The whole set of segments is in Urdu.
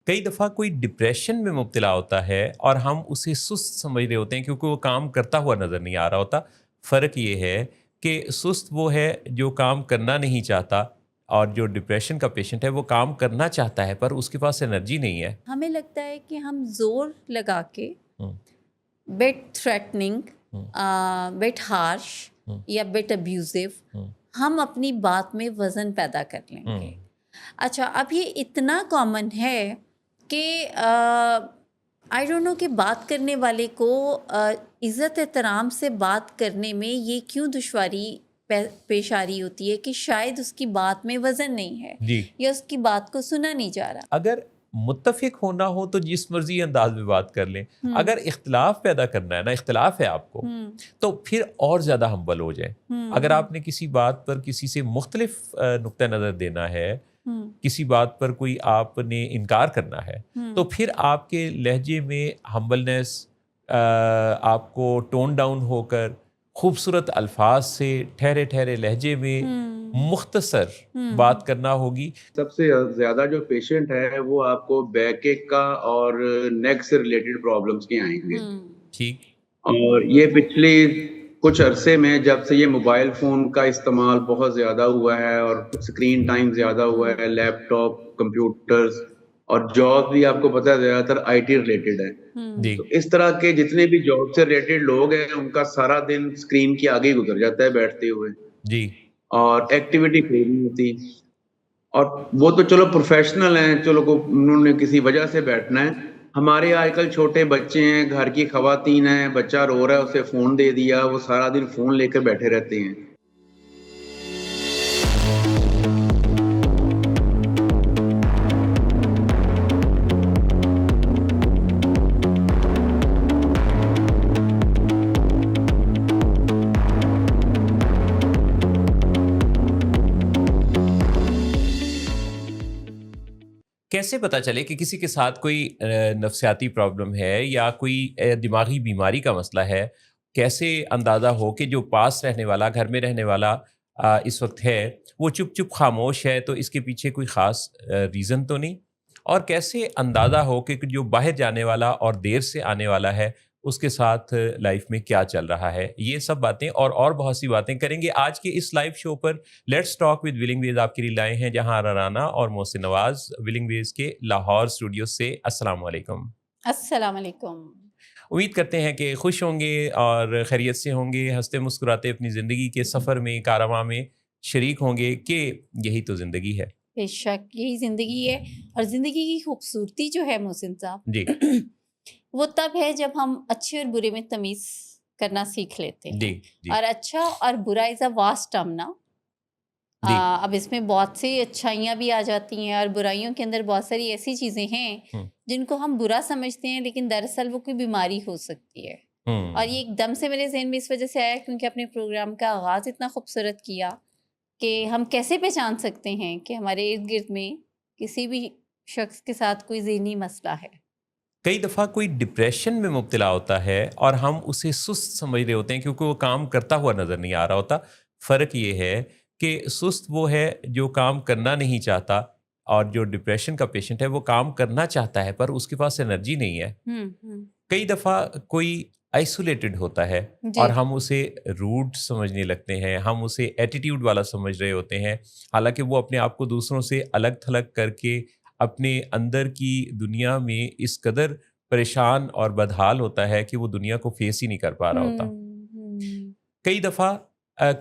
کئی دفعہ کوئی ڈپریشن میں مبتلا ہوتا ہے اور ہم اسے سست سمجھ رہے ہوتے ہیں کیونکہ وہ کام کرتا ہوا نظر نہیں آ رہا ہوتا. فرق یہ ہے کہ سست وہ ہے جو کام کرنا نہیں چاہتا، اور جو ڈپریشن کا پیشنٹ ہے وہ کام کرنا چاہتا ہے پر اس کے پاس انرجی نہیں ہے. ہمیں لگتا ہے کہ ہم زور لگا کے ہوں، بٹ تھریٹننگ، ہوں، بٹ ہارش ہوں، یا بٹ ابیوزو ہوں، ہم اپنی بات میں وزن پیدا کر لیں گے. ہوں، اچھا، اب یہ اتنا کامن ہے کہ آئی ڈونٹ نو کہ بات کرنے والے کو عزت احترام سے بات کرنے میں یہ کیوں دشواری پیش آ رہی ہوتی ہے کہ شاید اس کی بات میں وزن نہیں ہے جی. یا اس کی بات کو سنا نہیں جا رہا. اگر متفق ہونا ہو تو جس مرضی انداز میں بات کر لیں. اگر اختلاف پیدا کرنا ہے نا، اختلاف ہے آپ کو، تو پھر اور زیادہ ہمبل ہو جائیں. اگر آپ نے کسی بات پر کسی سے مختلف نقطہ نظر دینا ہے، کسی بات پر کوئی آپ نے انکار کرنا ہے، تو پھر آپ کے لہجے میں ہمبلنس، آپ کو ٹون ڈاؤن ہو کر خوبصورت الفاظ سے ٹھہرے ٹھہرے لہجے میں مختصر بات کرنا ہوگی. سب سے زیادہ جو پیشنٹ ہے وہ آپ کو بیک ایک کا اور نیک سے ریلیٹڈ پرابلمس کے آئیں گے. ٹھیک. اور یہ پچھلے کچھ عرصے میں جب سے یہ موبائل فون کا استعمال بہت زیادہ ہوا ہے اور اسکرین ٹائم زیادہ ہوا ہے، لیپ ٹاپ، کمپیوٹرز، اور جاب بھی آپ کو پتہ ہے زیادہ تر آئی ٹی ریلیٹڈ ہے. جی. تو اس طرح کے جتنے بھی جاب سے ریلیٹڈ لوگ ہیں ان کا سارا دن اسکرین کے آگے گزر جاتا ہے بیٹھتے ہوئے. جی. اور ایکٹیویٹی کوئی نہیں ہوتی. اور وہ تو چلو پروفیشنل ہیں، چلو انہوں نے کسی وجہ سے بیٹھنا ہے. ہمارے آج کل چھوٹے بچے ہیں، گھر کی خواتین ہیں، بچہ رو رہا ہے اسے فون دے دیا، وہ سارا دن فون لے کر بیٹھے رہتے ہیں. کیسے پتہ چلے کہ کسی کے ساتھ کوئی نفسیاتی پرابلم ہے یا کوئی دماغی بیماری کا مسئلہ ہے؟ کیسے اندازہ ہو کہ جو پاس رہنے والا، گھر میں رہنے والا اس وقت ہے وہ چپ چپ خاموش ہے، تو اس کے پیچھے کوئی خاص ریزن تو نہیں؟ اور کیسے اندازہ ہو کہ جو باہر جانے والا اور دیر سے آنے والا ہے اس کے ساتھ لائف میں کیا چل رہا ہے؟ یہ سب باتیں اور بہت سی باتیں کریں گے آج کے اس لائیو شو پر. Let's talk with Willing Ways آپ کے لیے لائے ہیں جہاں رانا اور محسن نواز ولنگ ویز کے لاہور اسٹوڈیو سے. السلام علیکم. السلام علیکم. امید کرتے ہیں کہ خوش ہوں گے اور خیریت سے ہوں گے، ہنستے مسکراتے اپنی زندگی کے سفر میں، کارواں میں شریک ہوں گے، کہ یہی تو زندگی ہے. بے شک یہی زندگی ہے. اور زندگی کی خوبصورتی جو ہے محسن صاحب، جی وہ تب ہے جب ہم اچھے اور برے میں تمیز کرنا سیکھ لیتے ہیں. جی جی اور اچھا اور برا از اے واسٹ ٹرم نا. اب اس میں بہت سی اچھائیاں بھی آ جاتی ہیں اور برائیوں کے اندر بہت ساری ایسی چیزیں ہیں جن کو ہم برا سمجھتے ہیں، لیکن دراصل وہ کوئی بیماری ہو سکتی ہے. اور یہ ایک دم سے میرے ذہن میں اس وجہ سے آیا کیونکہ اپنے پروگرام کا آغاز اتنا خوبصورت کیا کہ ہم کیسے پہچان سکتے ہیں کہ ہمارے ارد گرد میں کسی بھی شخص کے ساتھ کوئی ذہنی مسئلہ ہے. کئی دفعہ کوئی ڈپریشن میں مبتلا ہوتا ہے اور ہم اسے سست سمجھ رہے ہوتے ہیں کیونکہ وہ کام کرتا ہوا نظر نہیں آ رہا ہوتا. فرق یہ ہے کہ سست وہ ہے جو کام کرنا نہیں چاہتا، اور جو ڈپریشن کا پیشنٹ ہے وہ کام کرنا چاہتا ہے پر اس کے پاس انرجی نہیں ہے. کئی دفعہ کوئی آئسولیٹڈ ہوتا ہے اور ہم اسے روڈ سمجھنے لگتے ہیں، ہم اسے ایٹیٹیوڈ والا سمجھ رہے ہوتے ہیں، حالانکہ وہ اپنے آپ کو دوسروں سے الگ تھلگ کر کے اپنے اندر کی دنیا میں اس قدر پریشان اور بدحال ہوتا ہے کہ وہ دنیا کو فیس ہی نہیں کر پا رہا ہوتا. کئی دفعہ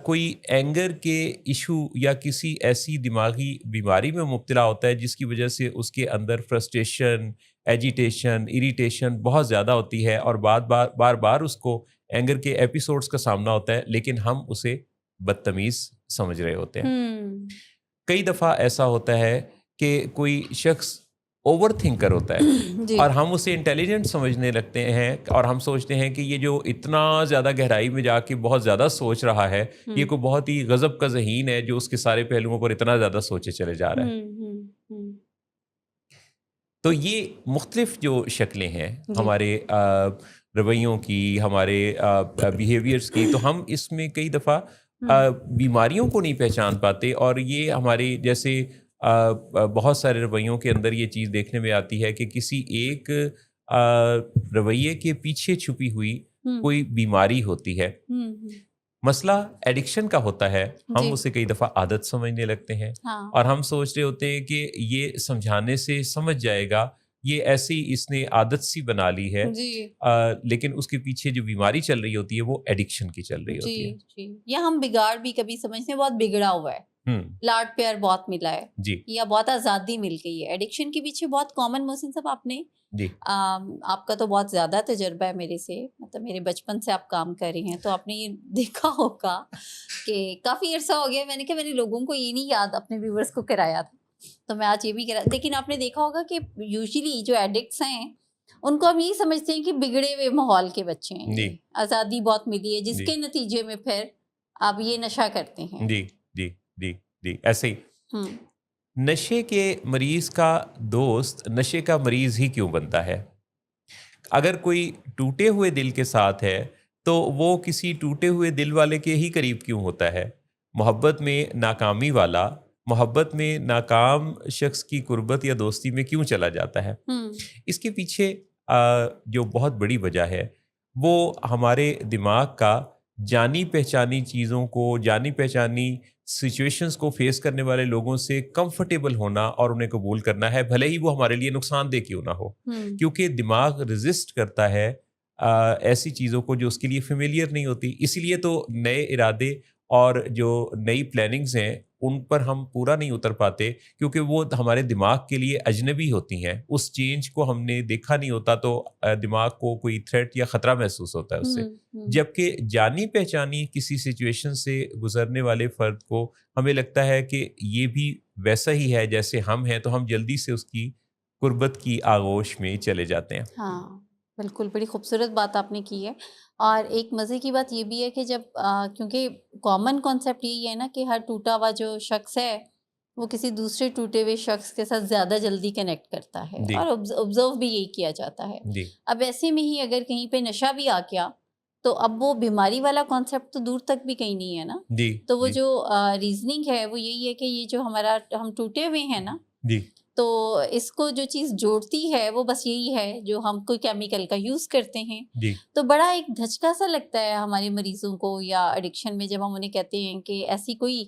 کوئی اینگر کے ایشو یا کسی ایسی دماغی بیماری میں مبتلا ہوتا ہے جس کی وجہ سے اس کے اندر فرسٹریشن، ایجیٹیشن، اریٹیشن بہت زیادہ ہوتی ہے اور بار بار اس کو اینگر کے ایپیسوڈز کا سامنا ہوتا ہے، لیکن ہم اسے بدتمیز سمجھ رہے ہوتے ہیں. کئی دفعہ ایسا ہوتا ہے کہ کوئی شخص اوور تھنکر ہوتا ہے اور ہم اسے انٹیلیجنٹ سمجھنے لگتے ہیں اور ہم سوچتے ہیں کہ یہ جو اتنا زیادہ گہرائی میں جا کے بہت زیادہ سوچ رہا ہے، یہ کوئی بہت ہی غضب کا ذہین ہے جو اس کے سارے پہلوؤں پر اتنا زیادہ سوچے چلے جا رہا ہے. تو یہ مختلف جو شکلیں ہیں ہمارے رویوں کی، ہمارے بیہیویئرس کی، تو ہم اس میں کئی دفعہ بیماریوں کو نہیں پہچان پاتے، اور یہ ہمارے جیسے بہت سارے رویوں کے اندر یہ چیز دیکھنے میں آتی ہے کہ کسی ایک رویے کے پیچھے چھپی ہوئی کوئی بیماری ہوتی ہے. مسئلہ ایڈکشن کا ہوتا ہے, ہم اسے کئی دفعہ عادت سمجھنے لگتے ہیں اور ہم سوچ رہے ہوتے ہیں کہ یہ سمجھانے سے سمجھ جائے گا, یہ ایسی اس نے عادت سی بنا لی ہے, لیکن اس کے پیچھے جو بیماری چل رہی ہوتی ہے وہ ایڈکشن کی چل رہی ہوتی ہے. یا ہم بگاڑ بھی کبھی سمجھتے ہیں بہت بگڑا ہوا ہے, لاڈ پیار بہت ملا ہے جی, یا بہت آزادی مل گئی ہے. ایڈکشن کے پیچھے بہت کامن محسن صاحب آپ نے جی, آپ کا تو بہت زیادہ تجربہ ہے میرے سے, مطلب میرے بچپن سے آپ کام کر رہے ہیں تو آپ نے یہ دیکھا ہوگا کہ کافی عرصہ ہو گیا میں نے لوگوں کو یہ نہیں یاد اپنے ویورز کو کرایا تھا, تو میں آج یہ بھی کرا, لیکن آپ نے دیکھا ہوگا کہ یوزلی جو ایڈکٹس ہیں ان کو ہم یہی سمجھتے ہیں کہ بگڑے ہوئے ماحول کے بچے ہیں, آزادی بہت ملی ہے جس کے نتیجے میں پھر آپ یہ نشہ کرتے ہیں. جی جی جی جی, ایسے ہی نشے کے مریض کا دوست نشے کا مریض ہی کیوں بنتا ہے؟ اگر کوئی ٹوٹے ہوئے دل کے ساتھ ہے تو وہ کسی ٹوٹے ہوئے دل والے کے ہی قریب کیوں ہوتا ہے؟ محبت میں ناکامی والا محبت میں ناکام شخص کی قربت یا دوستی میں کیوں چلا جاتا ہے؟ اس کے پیچھے جو بہت بڑی وجہ ہے وہ ہمارے دماغ کا جانی پہچانی چیزوں کو, جانی پہچانی سچویشنز کو فیس کرنے والے لوگوں سے کمفرٹیبل ہونا اور انہیں قبول کرنا ہے, بھلے ہی وہ ہمارے لیے نقصان دہ کیوں نہ ہو, کیونکہ دماغ ریزسٹ کرتا ہے ایسی چیزوں کو جو اس کے لیے فیملیئر نہیں ہوتی. اسی لیے تو نئے ارادے اور جو نئی پلاننگز ہیں ان پر ہم پورا نہیں اتر پاتے, کیونکہ وہ ہمارے دماغ کے لیے اجنبی ہوتی ہیں. اس چینج کو ہم نے دیکھا نہیں ہوتا تو دماغ کو کوئی تھریٹ یا خطرہ محسوس ہوتا ہے اس سے, جبکہ جانی پہچانی کسی سچویشن سے گزرنے والے فرد کو ہمیں لگتا ہے کہ یہ بھی ویسا ہی ہے جیسے ہم ہیں, تو ہم جلدی سے اس کی قربت کی آغوش میں چلے جاتے ہیں. ہاں بالکل, بڑی خوبصورت بات آپ نے کی ہے. اور ایک مزے کی بات یہ بھی ہے کہ جب کیونکہ کامن کانسیپٹ یہی ہے نا کہ ہر ٹوٹا ہوا جو شخص ہے وہ کسی دوسرے ٹوٹے ہوئے شخص کے ساتھ زیادہ جلدی کنیکٹ کرتا ہے, اور آبزرو بھی یہی کیا جاتا ہے. اب ایسے میں ہی اگر کہیں پہ نشہ بھی آ گیا تو اب وہ بیماری والا کانسیپٹ تو دور تک بھی کہیں نہیں ہے نا. تو وہ جو ریزننگ ہے وہ یہی ہے کہ یہ جو ہم ٹوٹے ہوئے ہیں نا, تو اس کو جو چیز جوڑتی ہے وہ بس یہی ہے جو ہم کوئی کیمیکل کا یوز کرتے ہیں. تو بڑا ایک دھچکا سا لگتا ہے ہمارے مریضوں کو یا ایڈکشن میں جب ہم انہیں کہتے ہیں کہ ایسی کوئی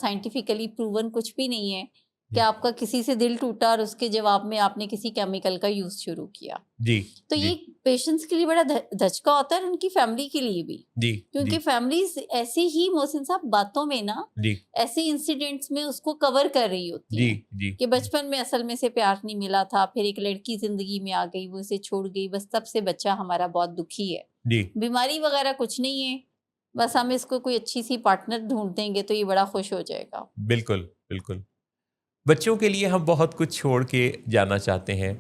سائنٹیفکلی پروون کچھ بھی نہیں ہے کہ آپ کا کسی سے دل ٹوٹا اور اس کے جواب میں آپ نے کسی کیمیکل کا یوز شروع کیا. تو یہ پیشنٹس کے لیے بڑا دھچکا ہوتا ہے, ان کی فیملی کے لیے بھی, کیونکہ فیملیز ایسی ہی محسن صاحب باتوں میں نا ایسے انسیڈنٹس میں اس کو کور کر رہی ہوتی ہے کہ بچپن میں اصل میں سے پیار نہیں ملا تھا, پھر ایک لڑکی زندگی میں آ گئی, وہ اسے چھوڑ گئی, بس تب سے بچہ ہمارا بہت دکھی ہے. بیماری وغیرہ کچھ نہیں ہے, بس ہم اس کو کوئی اچھی سی پارٹنر ڈھونڈ دیں گے تو یہ بڑا خوش ہو جائے گا. بالکل بالکل. بچوں کے لیے ہم بہت کچھ چھوڑ کے جانا چاہتے ہیں,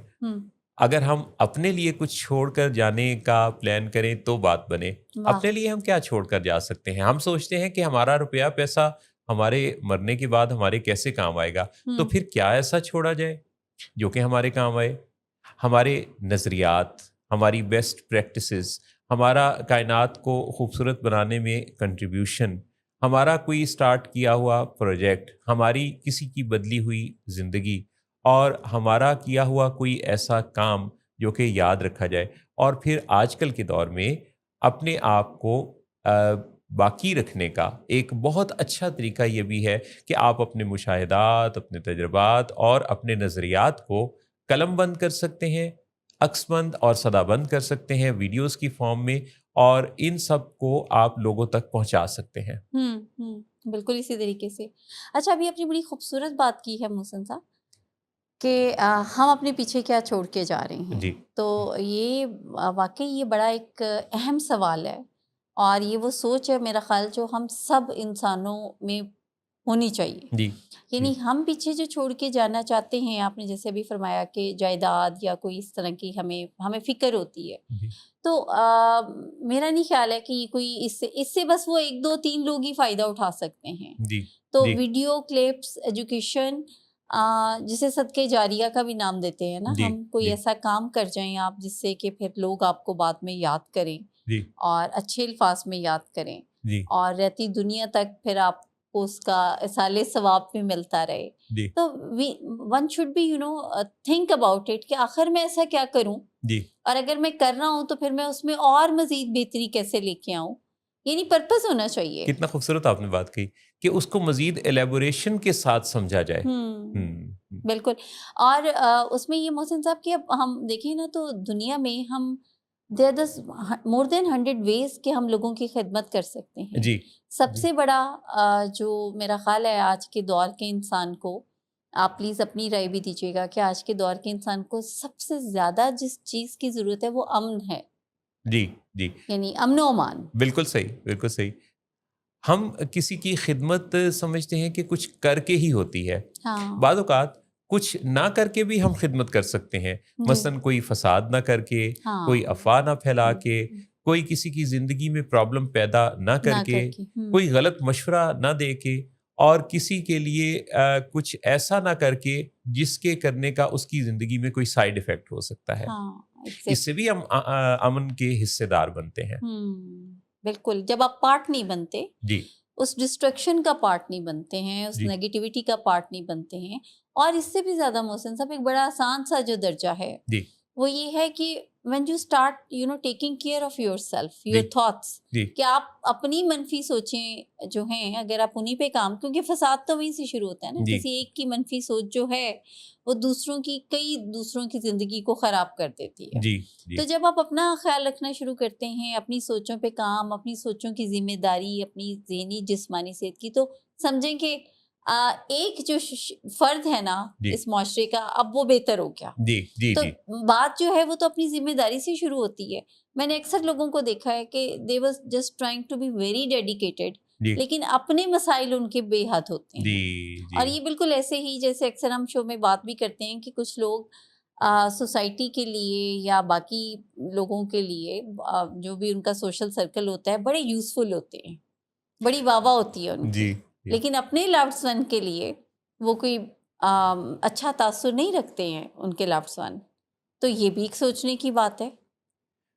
اگر ہم اپنے لیے کچھ چھوڑ کر جانے کا پلان کریں تو بات بنے. اپنے لیے ہم کیا چھوڑ کر جا سکتے ہیں؟ ہم سوچتے ہیں کہ ہمارا روپیہ پیسہ ہمارے مرنے کے بعد ہمارے کیسے کام آئے گا, تو پھر کیا ایسا چھوڑا جائے جو کہ ہمارے کام آئے؟ ہمارے نظریات, ہماری بیسٹ پریکٹسز, ہمارا کائنات کو خوبصورت بنانے میں کنٹریبیوشن, ہمارا کوئی سٹارٹ کیا ہوا پروجیکٹ, ہماری کسی کی بدلی ہوئی زندگی, اور ہمارا کیا ہوا کوئی ایسا کام جو کہ یاد رکھا جائے. اور پھر آج کل کے دور میں اپنے آپ کو باقی رکھنے کا ایک بہت اچھا طریقہ یہ بھی ہے کہ آپ اپنے مشاہدات, اپنے تجربات اور اپنے نظریات کو قلم بند کر سکتے ہیں, عکس بند اور صدا بند کر سکتے ہیں ویڈیوز کی فارم میں, اور ان سب کو آپ لوگوں تک پہنچا سکتے ہیں. بالکل اسی طریقے سے. اچھا, ابھی اپنی بڑی خوبصورت بات کی ہے محسن صاحب کہ ہم اپنے پیچھے کیا چھوڑ کے جا رہے ہیں. تو یہ واقعی یہ بڑا ایک اہم سوال ہے, اور یہ وہ سوچ ہے میرا خیال جو ہم سب انسانوں میں ہونی چاہیے. یعنی ہم پیچھے جو چھوڑ کے جانا چاہتے ہیں, آپ نے جیسے بھی فرمایا کہ جائیداد یا کوئی اس طرح کی ہمیں فکر ہوتی ہے, تو میرا نہیں خیال ہے کہ یہ کوئی اس سے بس وہ 1 2 3 لوگ ہی فائدہ اٹھا سکتے ہیں. تو ویڈیو کلپس, ایجوکیشن, جسے صدقے جاریہ کا بھی نام دیتے ہیں نا, ہم کوئی ایسا کام کر جائیں آپ جس سے کہ پھر لوگ آپ کو بعد میں یاد کریں اور اچھے الفاظ میں یاد کریں, اور رہتی دنیا تک پھر آپ کو اس کا اصالِ ثواب بھی ملتا رہے. جی تو one should be think about it کہ آخر میں ایسا کیا کروں, جی اور اگر میں کر رہا ہوں تو پھر میں اس میں اور مزید بہتری کیسے لے کے آؤں. یعنی پرپز ہونا چاہیے. کتنا خوبصورت آپ نے بات کہی کہ اس کو مزید ایلیبوریشن کے ساتھ سمجھا جائے. بالکل. اور اس میں یہ محسن صاحب کہ اب ہم دیکھیں نا تو دنیا میں ہم دیر از مور دین 100 ways کہ ہم لوگوں کی خدمت کر سکتے ہیں. جی سب سے بڑا جو میرا خیال ہے آج کے دور کے انسان کو, آپ پلیز اپنی رائے بھی دیجیے گا, کہ آج کے دور کے انسان کو سب سے زیادہ جس چیز کی ضرورت ہے وہ امن ہے. جی جی یعنی امن و امان. بالکل صحیح, بالکل صحیح. ہم کسی کی خدمت سمجھتے ہیں کہ کچھ کر کے ہی ہوتی ہے. ہاں بعض اوقات کچھ نہ کر کے بھی ہم خدمت کر سکتے ہیں. مثلاً کوئی فساد نہ کر کے, کوئی افواہ نہ پھیلا کے, کوئی کسی کی زندگی میں پرابلم پیدا نہ کر کے, کوئی غلط مشورہ نہ دے کے, اور کسی کے لیے کچھ ایسا نہ کر کے جس کے کرنے کا اس کی زندگی میں کوئی سائیڈ ایفیکٹ ہو سکتا ہے. اس سے بھی ہم امن کے حصے دار بنتے ہیں. بالکل. جب آپ پارٹ نہیں بنتے, جی اس ڈسٹرکشن کا پارٹ نہیں بنتے ہیں, اس نیگیٹیوٹی کا پارٹ نہیں بنتے ہیں. اور اس سے بھی زیادہ محسن صاحب ایک بڑا آسان سا جو درجہ ہے جی وہ یہ ہے کہ when you start taking care of yourself, your thoughts, کہ آپ اپنی منفی سوچیں جو ہیں اگر آپ انہی پہ کام, کیونکہ فساد تو وہیں سے شروع ہوتا ہے نا. کسی ایک کی منفی سوچ جو ہے وہ کئی دوسروں کی زندگی کو خراب کر دیتی ہے. جی تو جب آپ اپنا خیال رکھنا شروع کرتے ہیں, اپنی سوچوں پہ کام, اپنی سوچوں کی ذمہ داری, اپنی ذہنی جسمانی صحت کی, تو سمجھیں کہ ایک جو فرد ہے نا اس معاشرے کا, اب وہ بہتر ہو گیا. تو بات جو ہے وہ تو اپنی ذمہ داری سے شروع ہوتی ہے. میں نے اکثر لوگوں کو دیکھا ہے کہ they were just trying to be very dedicated, لیکن اپنے مسائل ان کے بے حد ہوتے ہیں. اور یہ بالکل ایسے ہی جیسے اکثر ہم شو میں بات بھی کرتے ہیں کہ کچھ لوگ سوسائٹی کے لیے یا باقی لوگوں کے لیے جو بھی ان کا سوشل سرکل ہوتا ہے بڑے یوزفل ہوتے ہیں, بڑی واہ واہ ہوتی ہے ان کی, لیکن اپنے لوڈ ون کے لیے وہ کوئی اچھا تاثر نہیں رکھتے ہیں ان کے لوڈ ون. تو یہ بھی ایک سوچنے کی بات ہے.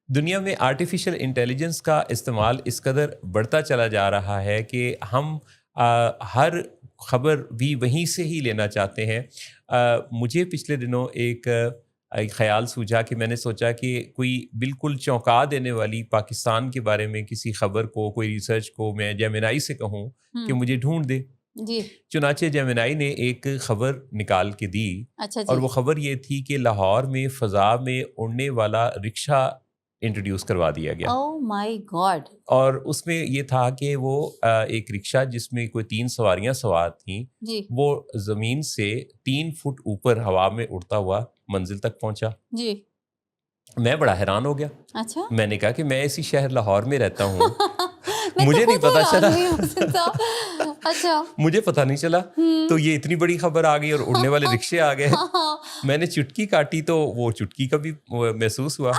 دنیا میں آرٹیفیشل انٹیلیجنس کا استعمال اس قدر بڑھتا چلا جا رہا ہے کہ ہم ہر خبر بھی وہیں سے ہی لینا چاہتے ہیں. مجھے پچھلے دنوں ایک خیال سوچا کہ میں نے سوچا کہ کوئی بالکل چونکا دینے والی پاکستان کے بارے میں کسی خبر کو, کوئی ریسرچ کو میں جیمنائی سے کہوں کہ مجھے ڈھونڈ دے. چنانچہ جیمنائی نے ایک خبر نکال کے دی. اور وہ خبر یہ تھی کہ لاہور میں فضا میں اڑنے والا رکشہ انٹروڈیوس کروا دیا گیا. Oh my God. اور اس میں یہ تھا کہ وہ ایک رکشہ جس میں کوئی 3 سواریاں سوار تھیں, وہ زمین سے 3 فٹ اوپر ہوا میں اڑتا ہوا منزل تک پہنچا. میں بڑا حیران ہو گیا. اچھا. میں نے کہا کہ میں اسی شہر لاہور میں رہتا ہوں, مجھے نہیں پتا چلا. اچھا مجھے پتا نہیں چلا. تو یہ اتنی بڑی خبر آ گئی اور اڑنے والے رکشے آ گئے. میں نے چٹکی کاٹی تو وہ چٹکی کا بھی محسوس ہوا.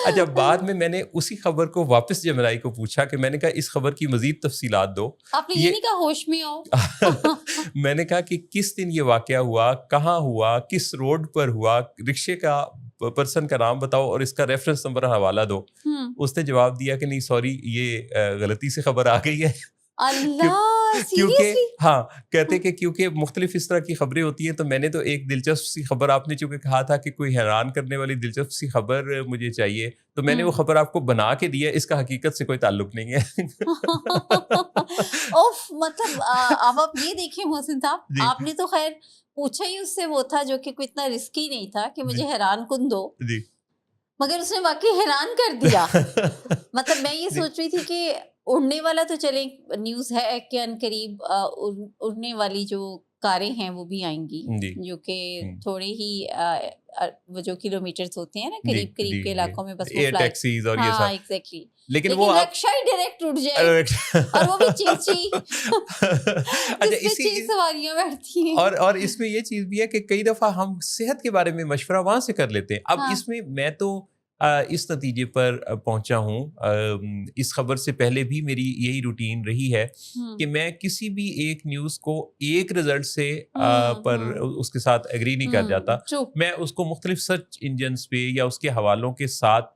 اچھا بعد میں نے اسی خبر کو واپس جیمنائی کو پوچھا کہ میں نے کہا اس خبر کی مزید تفصیلات دو. آپ نے یہ نہیں کہا ہوش میں ہو؟ میں نے کہا کہ کس دن یہ واقعہ ہوا, کہاں ہوا, کس روڈ پر ہوا, رکشے کا پرسن کا نام بتاؤ اور اس کا ریفرنس نمبر حوالہ دو. اس نے جواب دیا کہ نہیں سوری یہ غلطی سے خبر آ گئی ہے. کیونکہ ہاں کہتے کہ کیونکہ مختلف اس طرح کی خبریں ہوتی ہیں, تو میں نے تو ایک دلچسپ سی خبر, آپ نے چونکہ کہا تھا کہ کوئی حیران کرنے والی دلچسپ سی خبر مجھے چاہیے, تو میں نے وہ خبر آپ کو بنا کے دی ہے, اس کا حقیقت سے کوئی تعلق نہیں ہے. مطلب اب آپ یہ دیکھیں محسن صاحب, آپ نے تو خیر پوچھا ہی اس سے وہ تھا جو کہ کوئی اتنا رسکی نہیں تھا کہ مجھے حیران کن دو, مگر اس نے واقعی حیران کر دیا. مطلب میں یہ سوچ رہی تھی کہ اڑنے والا تو چلیں نیوز ہے کہ ان قریب اڑنے والی جو کاریں ہیں وہ بھی آئیں گی, جو کہ تھوڑے ہی وہ جو کلومیٹرز ہوتے ہیں نا قریب قریب کے علاقوں میں, بس وہ ٹیکسیز اور یہ سب. ایگزیکٹلی. لیکن وہ رکشہ ہی ڈائریکٹ اڑ جائے اور وہ بھی چیچی, جس میں 6 سواریاں بیٹھتی ہیں. اور اس میں یہ چیز بھی ہے کہ کئی دفعہ ہم صحت کے بارے میں مشورہ وہاں سے کر لیتے ہیں. اب اس میں میں تو اس نتیجے پر پہنچا ہوں, اس خبر سے پہلے بھی میری یہی روٹین رہی ہے کہ میں کسی بھی ایک نیوز کو ایک رزلٹ سے پر اس کے ساتھ ایگری نہیں کر جاتا. میں اس کو مختلف سرچ انجنز پہ یا اس کے حوالوں کے ساتھ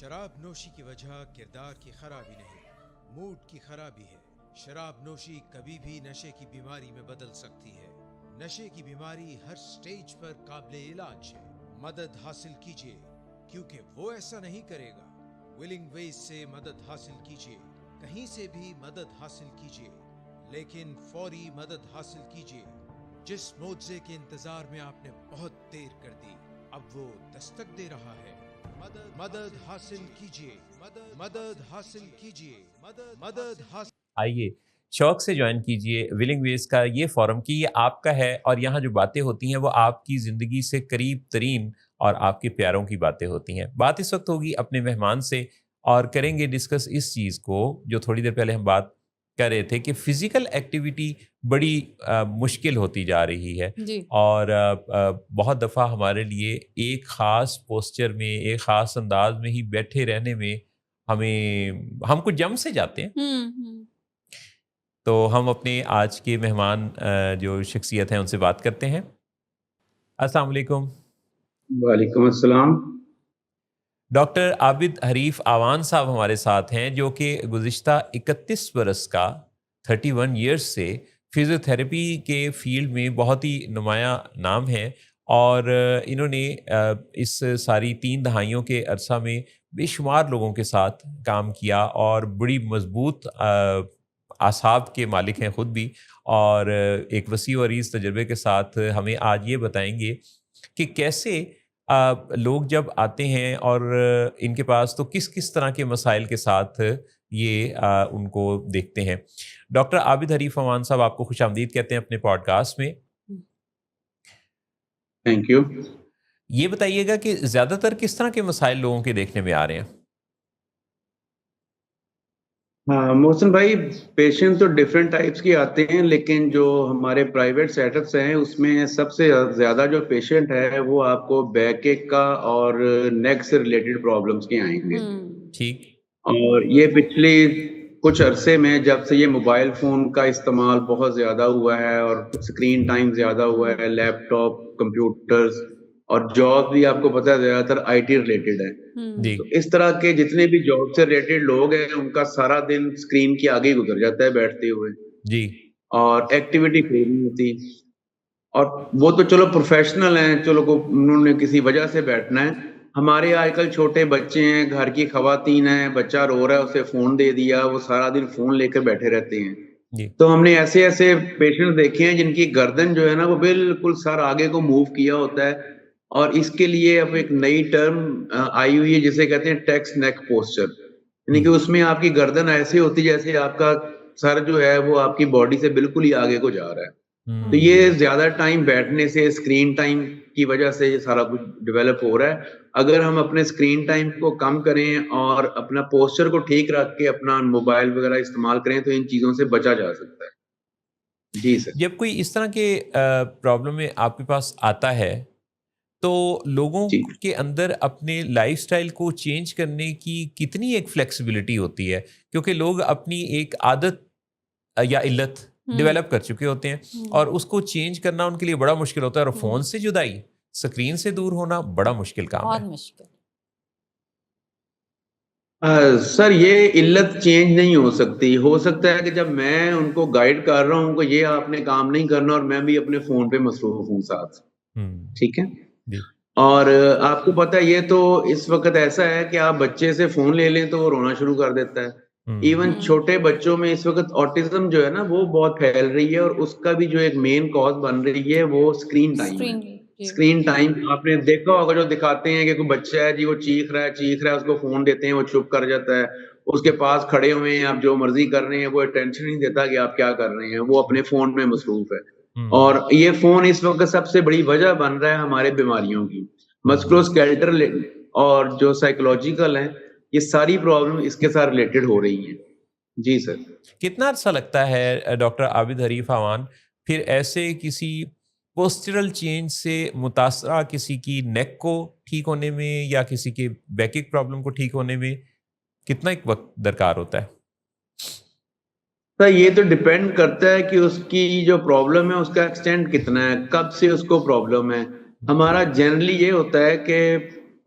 شراب نوشی کی وجہ کردار کی خرابی نہیں، موڈ کی خرابی ہے۔ شراب نوشی کبھی بھی نشے کی بیماری میں بدل سکتی ہے۔ نشے کی بیماری ہر سٹیج پر قابل علاج ہے۔ مدد حاصل کیجیے کیونکہ وہ ایسا نہیں کرے گا۔ ولنگ ویز سے مدد حاصل کیجیے، کہیں سے بھی مدد حاصل کیجیے، لیکن فوری مدد حاصل کیجیے۔ جس معجزے کے انتظار میں آپ نے بہت دیر کر دی، اب وہ دستک دے رہا ہے۔ مدد حاصل کیجیے، مدد حاصل کیجیے، مدد حاصل۔ آئیے شوق سے جوائن کیجئے ولنگ ویز کا یہ فورم کہ یہ آپ کا ہے، اور یہاں جو باتیں ہوتی ہیں وہ آپ کی زندگی سے قریب ترین اور آپ کے پیاروں کی باتیں ہوتی ہیں۔ بات اس وقت ہوگی اپنے مہمان سے، اور کریں گے ڈسکس اس چیز کو جو تھوڑی دیر پہلے ہم بات کر رہے تھے کہ فزیکل ایکٹیویٹی بڑی مشکل ہوتی جا رہی ہے جی اور بہت دفعہ ہمارے لیے ایک خاص پوسچر میں، ایک خاص انداز میں ہی بیٹھے رہنے میں ہم کچھ جم سے جاتے ہیں۔ تو ہم اپنے آج کے مہمان جو شخصیت ہیں ان سے بات کرتے ہیں۔ السلام علیکم۔ وعلیکم السلام۔ ڈاکٹر عابد حریف آوان صاحب ہمارے ساتھ ہیں، جو کہ گزشتہ 31 برس کا 31 ایئرس سے فزیو تھراپی کے فیلڈ میں بہت ہی نمایاں نام ہے، اور انہوں نے اس ساری 3 دہائیوں کے عرصہ میں بے شمار لوگوں کے ساتھ کام کیا، اور بڑی مضبوط اعصاب کے مالک ہیں خود بھی، اور ایک وسیع و عریض تجربے کے ساتھ ہمیں آج یہ بتائیں گے کہ کیسے لوگ جب آتے ہیں اور ان کے پاس تو کس کس طرح کے مسائل کے ساتھ یہ ان کو دیکھتے ہیں۔ ڈاکٹر عابد حریف آوان صاحب، آپ کو خوش آمدید کہتے ہیں اپنے پوڈ کاسٹ میں۔ Thank you. یہ بتائیے گا کہ زیادہ تر کس طرح کے مسائل لوگوں کے دیکھنے میں آ رہے ہیں؟ ہاں محسن بھائی، پیشنٹ تو ڈفرینٹ ٹائپس کے آتے ہیں، لیکن جو ہمارے پرائیویٹ سیٹ اپس ہیں اس میں سب سے زیادہ جو پیشنٹ ہے وہ آپ کو بیک ایک کا اور نیک سے ریلیٹڈ پرابلمس کے آئیں گے۔ ٹھیک۔ اور یہ پچھلے کچھ عرصے میں جب سے یہ موبائل فون کا استعمال بہت زیادہ ہوا ہے اور اسکرین ٹائم زیادہ ہوا ہے، لیپ ٹاپ، کمپیوٹرز، اور جاب بھی آپ کو پتہ ہے زیادہ تر آئی ٹی ریلیٹڈ ہے۔ جی تو اس طرح کے جتنے بھی جاب سے ریلیٹڈ لوگ ہیں ان کا سارا دن اسکرین کے آگے گزر جاتا ہے بیٹھتے ہوئے، جی اور ایکٹیویٹی فری نہیں ہوتی۔ اور وہ تو چلو پروفیشنل ہیں، چلو انہوں نے کسی وجہ سے بیٹھنا ہے۔ ہمارے آج کل چھوٹے بچے ہیں، گھر کی خواتین ہیں، بچہ رو رہا ہے اسے فون دے دیا، وہ سارا دن فون لے کر بیٹھے رہتے ہیں۔ جی تو ہم نے ایسے ایسے پیشنٹ دیکھے ہیں جن کی گردن جو ہے نا وہ بالکل سر آگے کو موو کیا ہوتا ہے، اور اس کے لیے اب ایک نئی ٹرم آئی ہوئی ہے جسے کہتے ہیں ٹیکس نیک پوسچر، یعنی کہ اس میں آپ کی گردن ایسے ہوتی جیسے آپ کا سر جو ہے وہ آپ کی باڈی سے بالکل ہی آگے کو جا رہا ہے۔ تو یہ زیادہ ٹائم بیٹھنے سے، اسکرین ٹائم کی وجہ سے یہ سارا کچھ ڈیولپ ہو رہا ہے۔ اگر ہم اپنے اسکرین ٹائم کو کم کریں اور اپنا پوسچر کو ٹھیک رکھ کے اپنا موبائل وغیرہ استعمال کریں تو ان چیزوں سے بچا جا سکتا ہے۔ جی سر۔ جب کوئی اس طرح کے پرابلم میں آپ کے پاس آتا ہے تو لوگوں جی کے اندر اپنے لائف سٹائل کو چینج کرنے کی کتنی ایک فلیکسیبلٹی ہوتی ہے، کیونکہ لوگ اپنی ایک عادت یا علت ڈیولپ کر چکے ہوتے ہیں، اور اس کو چینج کرنا ان کے لیے بڑا مشکل ہوتا ہے، اور فون سے جدائی، سکرین سے دور ہونا بڑا مشکل کام بہت ہے۔ مشکل۔ سر یہ علت چینج نہیں ہو سکتی، ہو سکتا ہے کہ جب میں ان کو گائیڈ کر رہا ہوں کہ یہ آپ نے کام نہیں کرنا اور میں بھی اپنے فون پہ مصروف ہوں ساتھ، ٹھیک ہے۔ جی اور آپ کو پتہ ہے یہ تو اس وقت ایسا ہے کہ آپ بچے سے فون لے لیں تو وہ رونا شروع کر دیتا ہے۔ ایون چھوٹے بچوں میں اس وقت آٹزم جو ہے نا وہ بہت پھیل رہی ہے، اور اس کا بھی جو ایک مین کاز بن رہی ہے وہ اسکرین ٹائم ہے۔ اسکرین ٹائم آپ نے دیکھا ہوگا جو دکھاتے ہیں کہ کوئی بچہ ہے جی وہ چیخ رہا ہے، اس کو فون دیتے ہیں وہ چپ کر جاتا ہے، اس کے پاس کھڑے ہوئے ہیں آپ جو مرضی کر رہے ہیں، وہ ٹینشن نہیں دیتا کہ آپ کیا کر رہے ہیں، وہ اپنے فون میں مصروف ہے۔ اور یہ فون اس وقت سب سے بڑی وجہ بن رہا ہے ہمارے بیماریوں کی، مسکولوسکیلٹل اور جو سائیکولوجیکل ہیں، یہ ساری پرابلم اس کے ساتھ ریلیٹڈ ہو رہی ہیں۔ جی سر۔ کتنا عرصہ لگتا ہے ڈاکٹر عابد حریف آوان پھر ایسے کسی پوسچرل چینج سے متاثرہ کسی کی نیک کو ٹھیک ہونے میں یا کسی کے بیکک پرابلم کو ٹھیک ہونے میں کتنا ایک وقت درکار ہوتا ہے؟ سر یہ تو ڈیپینڈ کرتا ہے کہ اس کی جو پرابلم ہے اس کا ایکسٹینٹ کتنا ہے، کب سے اس کو پرابلم ہے۔ ہمارا جنرلی یہ ہوتا ہے کہ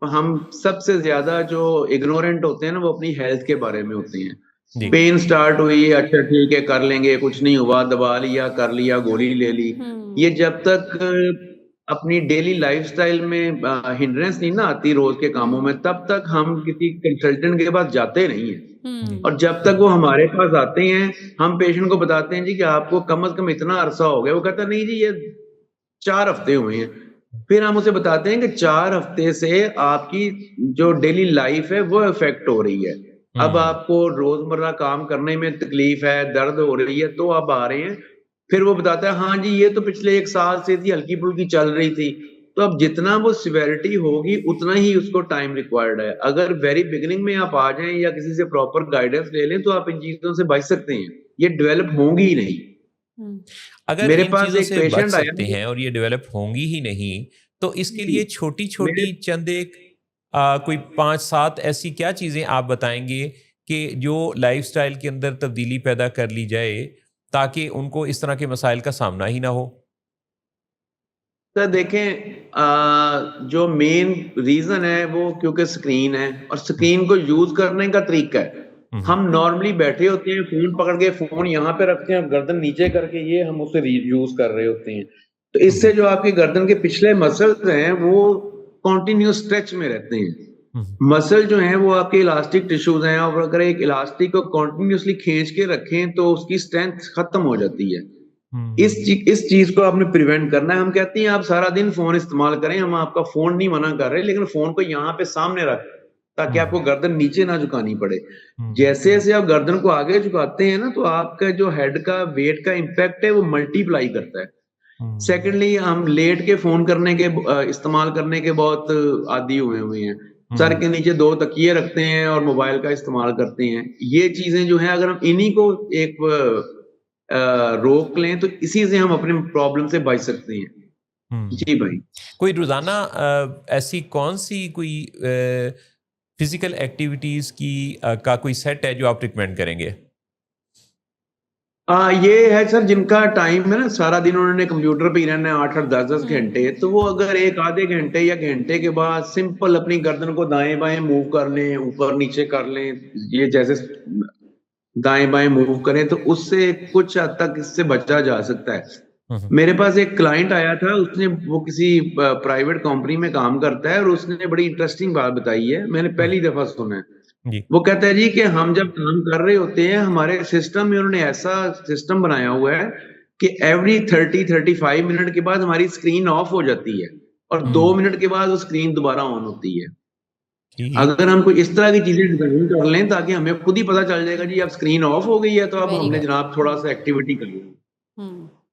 ہم سب سے زیادہ جو اگنورینٹ ہوتے ہیں نا وہ اپنی ہیلتھ کے بارے میں ہوتے ہیں. جی پین سٹارٹ ہوئی, اچھا ٹھیک ہے کر لیں گے, کچھ نہیں ہوا, دبا لیا, کر لیا, گولی لے لی. یہ جب تک اپنی ڈیلی لائف سٹائل میں ہنڈرنس نہیں نا آتی روز کے کاموں میں, تب تک ہم کسی کنسلٹنٹ کے پاس جاتے نہیں ہیں. اور جب تک وہ ہمارے پاس آتے ہیں, ہم پیشنٹ کو بتاتے ہیں جی کہ آپ کو کم از کم اتنا عرصہ ہو گیا. وہ کہتا نہیں جی یہ 4 ہفتے ہوئے ہیں. پھر ہم اسے بتاتے ہیں کہ 4 ہفتے سے آپ کی جو ڈیلی لائف ہے وہ افیکٹ ہو رہی ہے. اب آپ کو روزمرہ کام کرنے میں تکلیف ہے, درد ہو رہی ہے, تو آپ آ رہے ہیں. پھر وہ بتاتا ہے ہاں جی یہ تو پچھلے 1 سال سے تھی, ہلکی پھلکی چل رہی تھی. تو اب جتنا وہ سیویرٹی ہوگی اتنا ہی اس کو ٹائم ریکوائرڈ ہے. اگر ویری بگننگ میں آپ آ جائیں یا کسی سے پراپر گائیڈنس لے لیں تو آپ ان چیزوں سے بچ سکتے ہیں. یہ ڈیولپ ہوں گی ہی نہیں. اگر میرے ان پاس چیزوں ایک سے بچ پیشنٹ سکتے آیا, ہیں اور یہ ڈیولپ ہوں گی ہی نہیں, تو اس کے لیے چھوٹی چھوٹی چند ایک کوئی 5-7 ایسی کیا چیزیں آپ بتائیں گے کہ جو لائف سٹائل کے اندر تبدیلی پیدا کر لی جائے تاکہ ان کو اس طرح کے مسائل کا سامنا ہی نہ ہو؟ سر دیکھیں, جو مین ریزن ہے وہ کیونکہ سکرین ہے, اور سکرین کو یوز کرنے کا طریقہ ہے. ہم نارملی بیٹھے ہوتے ہیں, فون پکڑ کے فون یہاں پہ رکھتے ہیں, گردن نیچے کر کے یہ ہم اسے یوز کر رہے ہوتے ہیں. تو اس سے جو آپ کی گردن کے پچھلے مسلز ہیں وہ کنٹینیوس اسٹریچ میں رہتے ہیں. مسل جو ہیں وہ آپ کے الاسٹک ٹیشوز ہیں, اور اگر ایک الاسٹک کو کنٹینیوسلی کھینچ کے رکھیں تو اس کی اسٹرینتھ ختم ہو جاتی ہے. اس چیز کو آپ نے پریونٹ کرنا ہے. ہم کہتے ہیں آپ سارا دن فون استعمال کریں, ہم آپ کا فون نہیں منع کر رہے, لیکن فون کو یہاں پہ سامنے رکھ تاکہ آپ کو گردن نیچے نہ جھکانی پڑے. جیسے جیسے آپ گردن کو آگے جھکاتے ہیں نا تو آپ کا جو ہیڈ کا ویٹ کا امپیکٹ ہے وہ ملٹی پلائی کرتا ہے. سیکنڈلی ہم لیٹ کے فون کرنے کے استعمال کرنے کے بہت عادی ہوئے ہیں. سر کے نیچے 2 تکیے رکھتے ہیں اور موبائل کا استعمال کرتے ہیں. یہ چیزیں جو ہیں اگر ہم انہی کو ایک روک لیں تو اسی سے ہم اپنے پرابلم سے بچ سکتے ہیں. جی بھائی, کوئی روزانہ ایسی کون سی کوئی فزیکل ایکٹیویٹیز کی کا کوئی سیٹ ہے جو آپ ریکمینڈ کریں گے؟ یہ ہے سر جن کا ٹائم ہے نا, سارا دن انہوں نے کمپیوٹر پہ ہی رہنا ہے 8-10 گھنٹے, تو وہ اگر 1-آدھے گھنٹے یا گھنٹے کے بعد سمپل اپنی گردن کو دائیں بائیں موو کر لیں, اوپر نیچے کر لیں, یہ جیسے دائیں بائیں موو کریں تو اس سے کچھ حد تک اس سے بچا جا سکتا ہے. میرے پاس ایک کلائنٹ آیا تھا, اس نے وہ کسی پرائیویٹ کمپنی میں کام کرتا ہے, اور اس نے بڑی انٹرسٹنگ بات بتائی ہے, میں نے پہلی دفعہ سنا ہے. وہ کہتا ہے جی کہ ہم جب کام کر رہے ہوتے ہیں ہمارے سسٹم میں انہوں نے ایسا سسٹم بنایا ہوا ہے کہ ایوری 30-35 منٹ کے بعد ہماری اسکرین آف ہو جاتی ہے, اور 2 منٹ کے بعد وہ اسکرین دوبارہ آن ہوتی ہے. اگر ہم کوئی اس طرح کی چیزیں ڈیزائن کر لیں تاکہ ہمیں خود ہی پتا چل جائے گا جی اب اسکرین آف ہو گئی ہے تو اب ہم نے جناب تھوڑا سا ایکٹیویٹی کر لیں.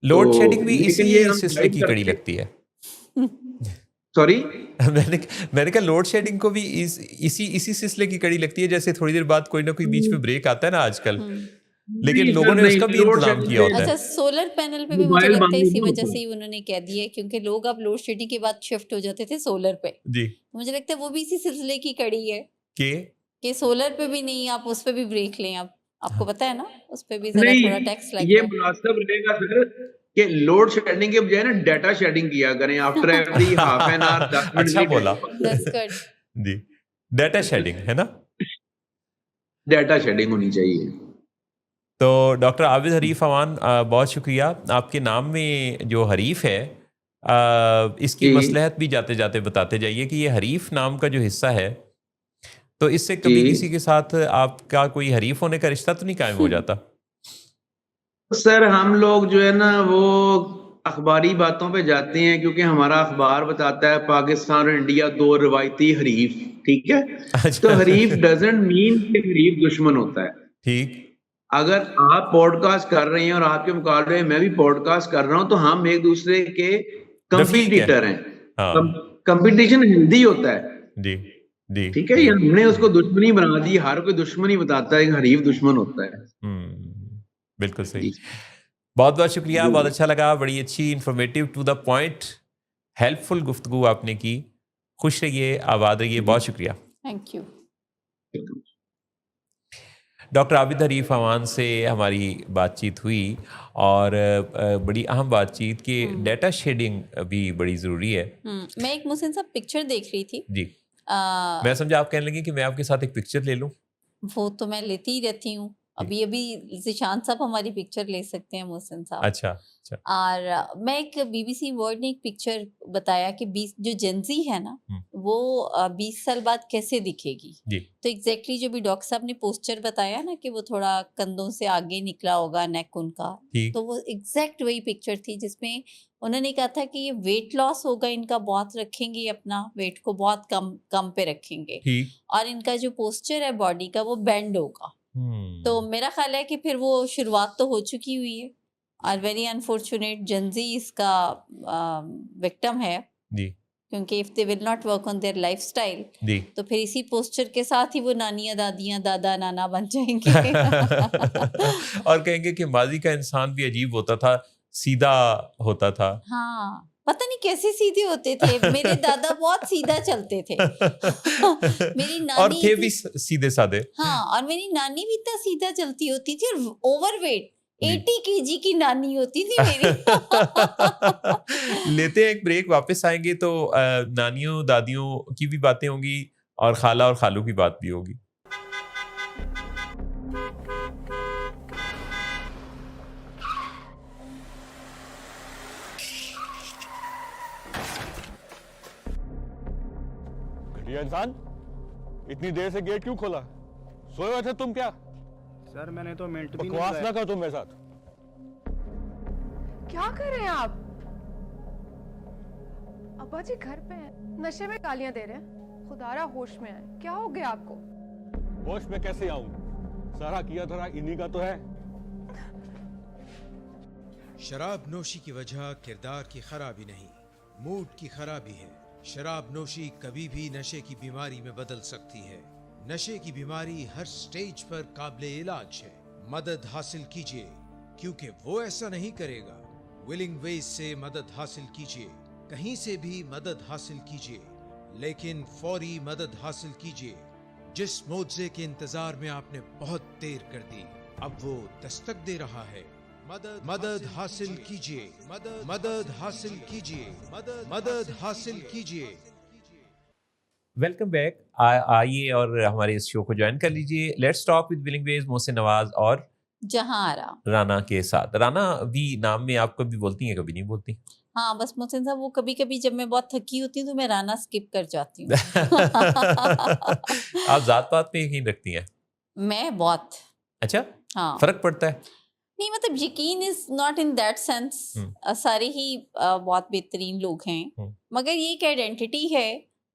لوڈ شیڈنگ بھی اسی سلسلے کی کڑی لگتی ہے. سوری, میں نے کہا لوڈ شیڈنگ کو بھی اسی سلسلے کی کڑی لگتی ہے, جیسے تھوڑی دیر بعد کوئی نہ کوئی بیچ میں بریک آتا ہے نا آج کل, لیکن لوگوں نے اس کا بھی انتظام کیا ہوتا ہے. اچھا, سولر پینل پہ بھی مجھے لگتا ہے اسی وجہ سے ہی انہوں نے کہہ دیا ہے, کیونکہ لوگ اب لوڈ شیڈنگ کے بعد شفٹ ہو جاتے تھے سولر پہ. جی, مجھے لگتا ہے وہ بھی اسی سلسلے کی کڑی ہے کہ سولر پہ بھی نہیں, آپ اس پہ بھی بریک لیں. اب آپ کو پتا ہے نا اس پہ بھی ذرا تھوڑا ٹیکس لگتا ہے. یہ مناسب رہے گا سر کہ لوڈ شیڈنگ کے بجائے نا ڈیٹا شیڈنگ کیا کریں after every half an hour 10 minute. اچھا بولا جی, ڈیٹا شیڈنگ ہے نا, ڈیٹا شیڈنگ ہونی چاہیے. تو ڈاکٹر عابد حریف امان, بہت شکریہ. آپ کے نام میں جو حریف ہے اس کی مصلحت بھی جاتے جاتے بتاتے جائیے کہ یہ حریف نام کا جو حصہ ہے, تو اس سے کبھی کسی کے ساتھ آپ کا کوئی حریف ہونے کا رشتہ تو نہیں قائم ہو جاتا؟ سر ہم لوگ جو ہے نا وہ اخباری باتوں پہ جاتے ہیں کیونکہ ہمارا اخبار بتاتا ہے پاکستان اور انڈیا 2 روایتی حریف, ٹھیک ہے. تو حریف ڈزنٹ مین کہ حریف دشمن ہوتا ہے. ٹھیک, اگر آپ پوڈ کاسٹ کر رہے ہیں اور آپ کے مقابلے میں بھی پوڈ کاسٹ کر رہا ہوں تو ہم ایک دوسرے کے کمپیٹیٹر ہیں. کمپٹیشن ہیلدی ہوتا ہے. جی جی, ٹھیک ہے, ہم نے اس کو دشمنی بنا دی. ہر کوئی دشمنی بتاتا ہے کہ حریف دشمن ہوتا ہے. بالکل صحیح. بہت بہت شکریہ, بہت اچھا لگا, بڑی اچھی informative to the point helpful گفتگو آپ نے کی. خوش رہیے, آباد رہیے, بہت شکریہ. Thank you. ڈاکٹر عابد حریف امان سے ہماری بات چیت ہوئی, اور بڑی اہم بات چیت کہ ڈیٹا شیڈنگ بھی بڑی ضروری ہے. میں ایک محسن صاحب پکچر دیکھ رہی تھی. جی, میں سمجھا آپ کہنے لگے کہ میں آپ کے ساتھ ایک پکچر لے لوں. وہ تو میں لیتی ہی رہتی ہوں. ابھی ذیشان صاحب ہماری پکچر لے سکتے ہیں محسن صاحب. اچھا. اور میں ایک بی بی سی ورلڈ نے ایک پکچر بتایا کہ جو جنزی ہے نا وہ 20 سال بعد کیسے دکھے گی. تو ایگزیکٹلی جو بھی ڈاکٹر صاحب نے پوسچر بتایا نا کہ وہ تھوڑا کندھوں سے آگے نکلا ہوگا نیک ان کا, تو وہ ایگزیکٹ وہی پکچر تھی جس میں انہوں نے کہا تھا کہ یہ ویٹ لاس ہوگا ان کا, بہت رکھیں گے اپنا ویٹ کو بہت کم پہ رکھیں گے, اور ان کا جو پوسچر ہے باڈی کا وہ بینڈ ہوگا. تو میرا خیال ہے کہ پھر وہ شروعات تو ہو چکی ہوئی ہے, اور ویری انفارچونیٹ جنزی اس کا وکٹم ہے, کیونکہ if they will not work on their life style تو پھر اسی پوسچر کے ساتھ ہی وہ نانیاں دادیاں دادا نانا بن جائیں گے. اور کہیں گے کہ ماضی کا انسان بھی عجیب ہوتا تھا, سیدھا ہوتا تھا. ہاں, پتہ نہیں کیسے سیدھے ہوتے تھے. میرے دادا بہت سیدھا چلتے تھے. میری نانی اور تھے بھی سیدھے سادے. ہاں, اور میری نانی بھی اتنا سیدھا چلتی ہوتی تھی, اور اوور ویٹ 80 kg کی نانی ہوتی تھی میری. لیتے ہیں ایک بریک, واپس آئیں گے تو نانیوں دادیوں کی بھی باتیں ہوں گی اور خالہ اور خالو کی بات بھی ہوگی. انسان اتنی دیر سے گیٹ کیوں کھولا؟ سوئے ہوئے تھے تم کیا؟ سر میں نے تو منٹ بھی بکواس نہ کرو تم میرے ساتھ. کیا کر رہے ہیں آپ؟ ابا جی گھر پہ ہیں, نشے میں گالیاں دے رہے ہیں. خدارا ہوش میں آئے, کیا ہو گیا آپ کو؟ ہوش میں کیسے آؤں؟ سارا کیا دھرا انہی کا تو ہے. شراب نوشی کی وجہ کردار کی خرابی نہیں, موڈ کی خرابی ہے. شراب نوشی کبھی بھی نشے کی بیماری میں بدل سکتی ہے. نشے کی بیماری ہر سٹیج پر قابل علاج ہے. مدد حاصل کیجئے, کیونکہ وہ ایسا نہیں کرے گا. ولنگ ویز سے مدد حاصل کیجئے, کہیں سے بھی مدد حاصل کیجئے, لیکن فوری مدد حاصل کیجئے. جس معجزے کے انتظار میں آپ نے بہت دیر کر دی, اب وہ دستک دے رہا ہے. مدد حاصل کیجئے, مدد حاصل کیجئے, مدد حاصل کیجئے. Welcome back. آئیے اور ہمارے اس شو کو جوائن کر لیجئے. لیٹس ٹاک ود ولنگ ویز محسن نواز اور جہاں آرا رانا کے ساتھ. رانا بھی نام میں آپ کبھی بولتی ہیں کبھی نہیں بولتی؟ ہاں بس محسن صاحب وہ کبھی کبھی جب میں بہت تھکی ہوتی ہوں تو میں رانا سکپ کر جاتی ہوں. آپ ذات پات میں یقین رکھتی ہیں؟ میں بہت. اچھا, ہاں فرق پڑتا ہے؟ نہیں, مطلب یقین is not in that sense. سارے ہی بہت بہترین لوگ ہیں, مگر یہ ایک آئیڈینٹی ہے,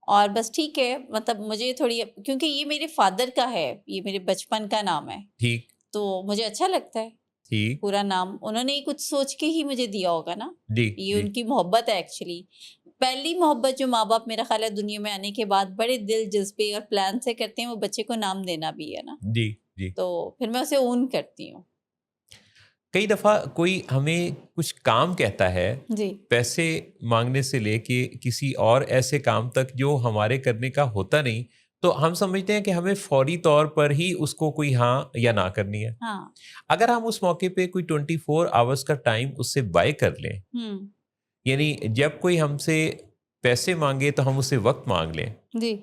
اور بس ٹھیک ہے. مطلب مجھے تھوڑی, کیونکہ یہ میرے فادر کا ہے, یہ میرے بچپن کا نام ہے, ٹھیک, تو مجھے اچھا لگتا ہے. ٹھیک, پورا نام انہوں نے کچھ سوچ کے ہی مجھے دیا ہوگا نا. یہ ان کی محبت ہے ایکچولی. پہلی محبت جو ماں باپ میرا خیال ہے دنیا میں آنے کے بعد بڑے دل جذبے اور پلان سے کرتے ہیں, وہ بچے کو نام دینا بھی ہے نا. جی جی. تو پھر میں اسے اون کرتی ہوں. کئی دفعہ کوئی ہمیں کچھ کام کہتا ہے, جی, پیسے مانگنے سے لے کے کسی اور ایسے کام تک جو ہمارے کرنے کا ہوتا نہیں, تو ہم سمجھتے ہیں کہ ہمیں فوری طور پر ہی اس کو کوئی ہاں یا نہ کرنی ہے. ہاں, اگر ہم اس موقع پہ کوئی 24 آورس کا ٹائم اس سے بائی کر لیں, یعنی جب کوئی ہم سے پیسے مانگے تو ہم اس سے وقت مانگ لیں. جی,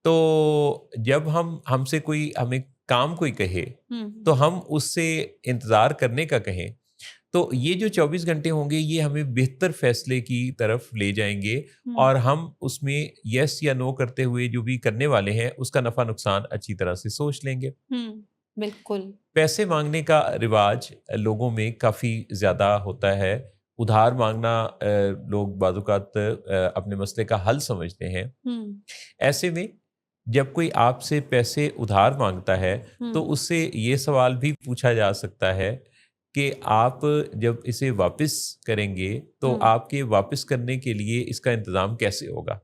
تو جب ہم سے کوئی ہمیں کام کوئی کہے تو ہم اس سے انتظار کرنے کا کہیں, تو یہ جو 24 گھنٹے ہوں گے یہ ہمیں بہتر فیصلے کی طرف لے جائیں گے, اور ہم اس میں یس یا نو کرتے ہوئے جو بھی کرنے والے ہیں اس کا نفع نقصان اچھی طرح سے سوچ لیں گے. بالکل. پیسے مانگنے کا رواج لوگوں میں کافی زیادہ ہوتا ہے. ادھار مانگنا لوگ بعض اوقات اپنے مسئلے کا حل سمجھتے ہیں. ایسے میں جب کوئی آپ سے پیسے ادھار مانگتا ہے تو اس سے یہ سوال بھی پوچھا جا سکتا ہے کہ آپ جب اسے واپس کریں گے تو آپ کے واپس کرنے کے لیے اس کا انتظام کیسے ہوگا,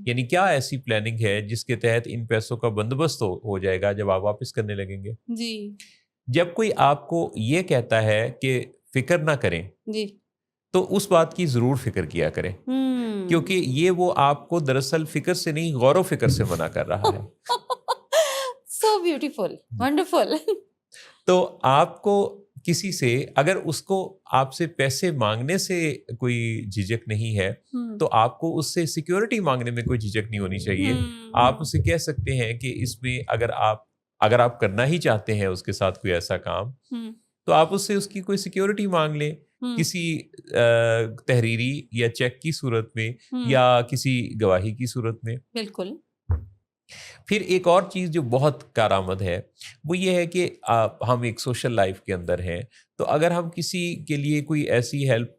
یعنی کیا ایسی پلاننگ ہے جس کے تحت ان پیسوں کا بندوبست ہو جائے گا جب آپ واپس کرنے لگیں گے. جی, جب کوئی آپ کو یہ کہتا ہے کہ فکر نہ کریں, جی, تو اس بات کی ضرور فکر کیا کریں, کیونکہ یہ وہ آپ کو دراصل فکر سے نہیں غور و فکر سے منع کر رہا ہے. So beautiful, wonderful. تو آپ کو کسی سے اگر اس کو آپ سے پیسے مانگنے سے کوئی جھجک نہیں ہے تو آپ کو اس سے سیکیورٹی مانگنے میں کوئی جھجک نہیں ہونی چاہیے. آپ اسے کہہ سکتے ہیں کہ اس میں اگر آپ کرنا ہی چاہتے ہیں اس کے ساتھ کوئی ایسا کام تو آپ اس سے اس کی کوئی سیکیورٹی مانگ لیں کسی تحریری یا چیک کی صورت میں یا کسی گواہی کی صورت میں. بالکل. پھر ایک اور چیز جو بہت کارآمد ہے وہ یہ ہے کہ ہم ایک سوشل لائف کے اندر ہیں تو اگر ہم کسی کے لیے کوئی ایسی ہیلپ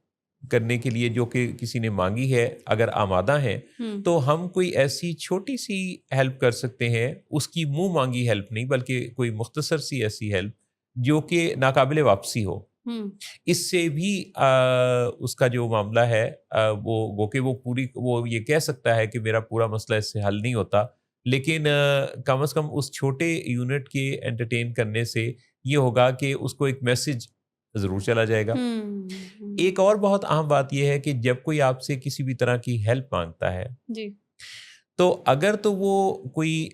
کرنے کے لیے جو کہ کسی نے مانگی ہے اگر آمادہ ہیں تو ہم کوئی ایسی چھوٹی سی ہیلپ کر سکتے ہیں, اس کی منہ مانگی ہیلپ نہیں بلکہ کوئی مختصر سی ایسی ہیلپ جو کہ ناقابل واپسی ہو. اس سے بھی اس کا جو معاملہ ہے وہ کہ وہ یہ کہہ سکتا ہے کہ میرا پورا مسئلہ اس سے حل نہیں ہوتا, لیکن کم از کم اس چھوٹے یونٹ کے انٹرٹین کرنے سے یہ ہوگا کہ اس کو ایک میسج ضرور چلا جائے گا. ایک اور بہت اہم بات یہ ہے کہ جب کوئی آپ سے کسی بھی طرح کی ہیلپ مانگتا ہے جی تو اگر تو وہ کوئی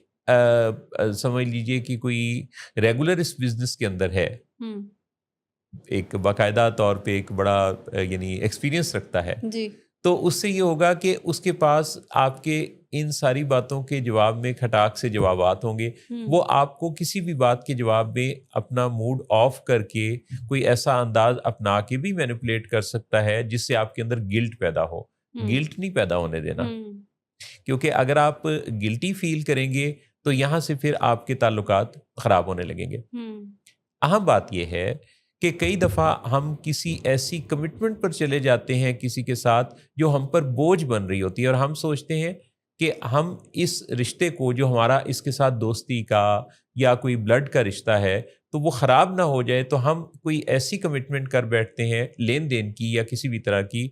سمجھ لیجئے کہ کوئی ریگولر اس بزنس کے اندر ہے, ایک باقاعدہ طور پہ ایک بڑا یعنی ایکسپیرینس رکھتا ہے جی تو اس سے یہ ہوگا کہ اس کے پاس آپ کے ان ساری باتوں کے جواب میں کھٹاک سے جوابات ہوں گے. وہ آپ کو کسی بھی بات کے جواب میں اپنا موڈ آف کر کے کوئی ایسا انداز اپنا کے بھی مینیپولیٹ کر سکتا ہے جس سے آپ کے اندر گلٹ پیدا ہو. گلٹ نہیں پیدا ہونے دینا, کیونکہ اگر آپ گلٹی فیل کریں گے تو یہاں سے پھر آپ کے تعلقات خراب ہونے لگیں گے. اہم بات یہ ہے کہ کئی دفعہ ہم کسی ایسی کمٹمنٹ پر چلے جاتے ہیں کسی کے ساتھ جو ہم پر بوجھ بن رہی ہوتی ہے اور ہم سوچتے ہیں کہ ہم اس رشتے کو جو ہمارا اس کے ساتھ دوستی کا یا کوئی بلڈ کا رشتہ ہے تو وہ خراب نہ ہو جائے تو ہم کوئی ایسی کمٹمنٹ کر بیٹھتے ہیں لین دین کی یا کسی بھی طرح کی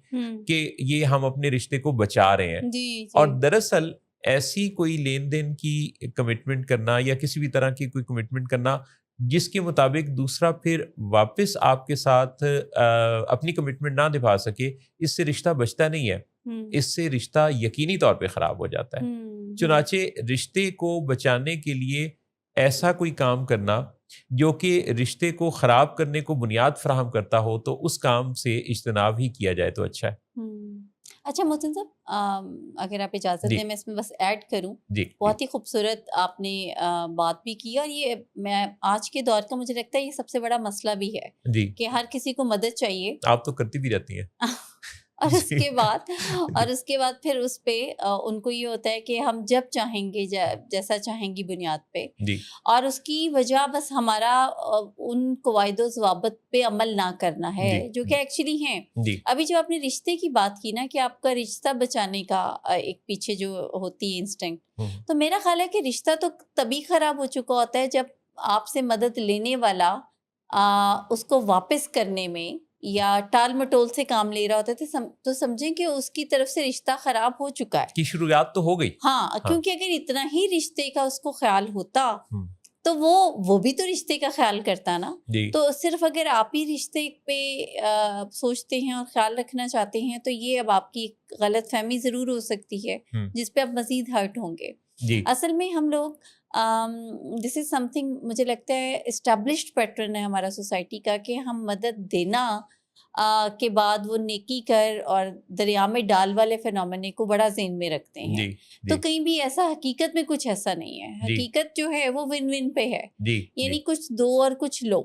کہ یہ ہم اپنے رشتے کو بچا رہے ہیں. اور دراصل ایسی کوئی لین دین کی کمٹمنٹ کرنا یا کسی بھی طرح کی کوئی کمٹمنٹ کرنا جس کے مطابق دوسرا پھر واپس آپ کے ساتھ اپنی کمٹمنٹ نہ نبھا سکے, اس سے رشتہ بچتا نہیں ہے, اس سے رشتہ یقینی طور پہ خراب ہو جاتا ہے. چنانچہ رشتے کو بچانے کے لیے ایسا کوئی کام کرنا جو کہ رشتے کو خراب کرنے کو بنیاد فراہم کرتا ہو تو اس کام سے اجتناب ہی کیا جائے تو اچھا ہے. اچھا محسن صاحب, اگر آپ اجازت دیں میں اس میں بس ایڈ کروں. بہت ہی خوبصورت آپ نے بات بھی کی, اور یہ میں آج کے دور کا مجھے لگتا ہے یہ سب سے بڑا مسئلہ بھی ہے کہ ہر کسی کو مدد چاہیے. آپ تو کرتی بھی رہتی ہیں. اور اس کے بعد پھر اس پہ ان کو یہ ہوتا ہے کہ ہم جب چاہیں گے جیسا چاہیں گی بنیاد پہ, اور اس کی وجہ بس ہمارا ان قواعد و ضوابط پہ عمل نہ کرنا ہے جو کہ ایکچولی ہیں. ابھی جو آپ نے رشتے کی بات کی نا کہ آپ کا رشتہ بچانے کا ایک پیچھے جو ہوتی ہے انسٹنکٹ, تو میرا خیال ہے کہ رشتہ تو تبھی خراب ہو چکا ہوتا ہے جب آپ سے مدد لینے والا اس کو واپس کرنے میں یا ٹال مٹول سے کام لے رہا ہوتا ہے تو سمجھیں کہ اس کی طرف سے رشتہ خراب ہو چکا ہے کی شروعات تو ہو گئی. ہاں, کیونکہ اگر اتنا ہی رشتے کا اس کو خیال ہوتا تو وہ بھی تو رشتے کا خیال کرتا نا. تو صرف اگر آپ ہی رشتے پہ سوچتے ہیں اور خیال رکھنا چاہتے ہیں تو یہ اب آپ کی غلط فہمی ضرور ہو سکتی ہے جس پہ آپ مزید ہرٹ ہوں گے. اصل میں ہم لوگ دس از سم تھنگ مجھے لگتا ہے اسٹیبلشڈ پیٹرن ہے ہمارا سوسائٹی کا کہ ہم مدد دینا کے بعد وہ نیکی کر اور دریا میں ڈال والے فینومینے کو بڑا ذہن میں رکھتے ہیں. تو کہیں بھی ایسا حقیقت میں کچھ ایسا نہیں ہے. حقیقت جو ہے وہ ون ون پہ ہے, یعنی کچھ دو اور کچھ لو.